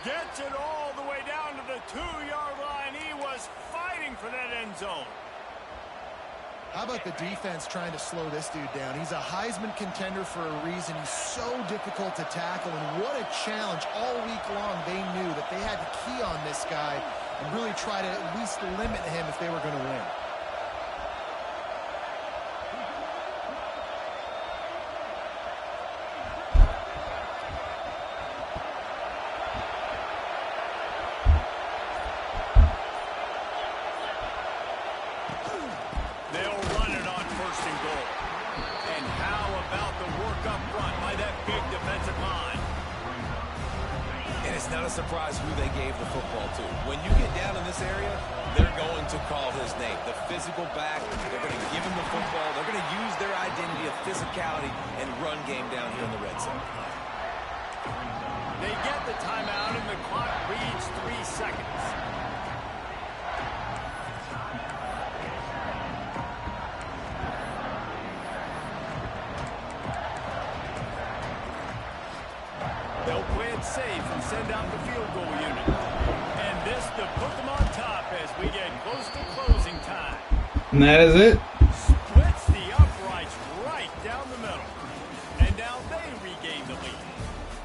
Gets it all the way down to the 2-yard line. He was fighting for that end zone. How about the defense trying to slow this dude down? He's a Heisman contender for a reason. He's so difficult to tackle, and what a challenge. All week long, they knew that they had to key on this guy and really try to at least limit him if they were going to win. Surprise who they gave the football to. When you get down in this area, they're going to call his name. The physical back, they're going to give him the football. They're going to use their identity of physicality and run game down here in the red zone. They get the timeout and the clock reads 3 seconds. They'll play it safe and send out the field goal unit. And Missed to put them on top as we get close to closing time. And that is it. Splits the uprights right down the middle. And now they regain the lead.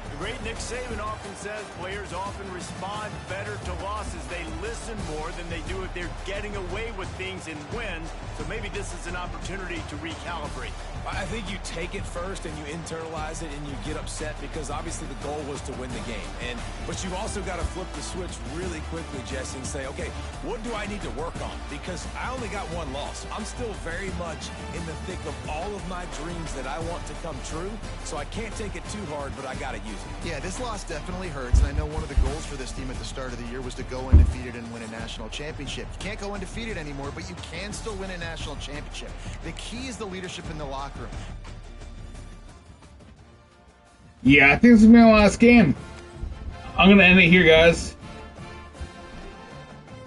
The great Nick Saban often says players often respond better to losses. They listen more than they do if they're getting away with things in wins. So maybe this is an opportunity to recalibrate. I think you take it first and you internalize it and you get upset because obviously the goal was to win the game. But you've also got to flip the switch really quickly, Jesse, and say, okay, what do I need to work on? Because I only got one loss. I'm still very much in the thick of all of my dreams that I want to come true. So I can't take it too hard, but I got to use it. Yeah, this loss definitely hurts, and I know one of the goals for this team at the start of the year was to go undefeated and win a national championship. You can't go undefeated anymore, but you can still win a national championship. The key is the leadership in the locker room. Yeah, I think this is my last game. I'm gonna end it here, guys.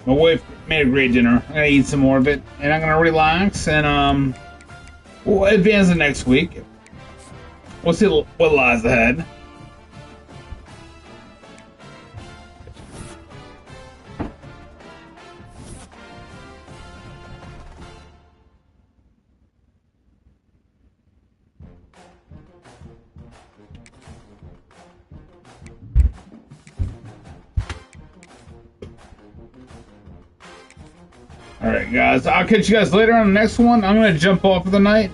My wife made a great dinner. I'm gonna eat some more of it, and I'm gonna relax, and we'll advance the next week. We'll see what lies ahead. Alright guys, I'll catch you guys later on the next one. I'm going to jump off for the night.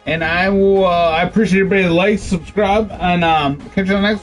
And I appreciate everybody that likes, subscribe, and catch you on the next one.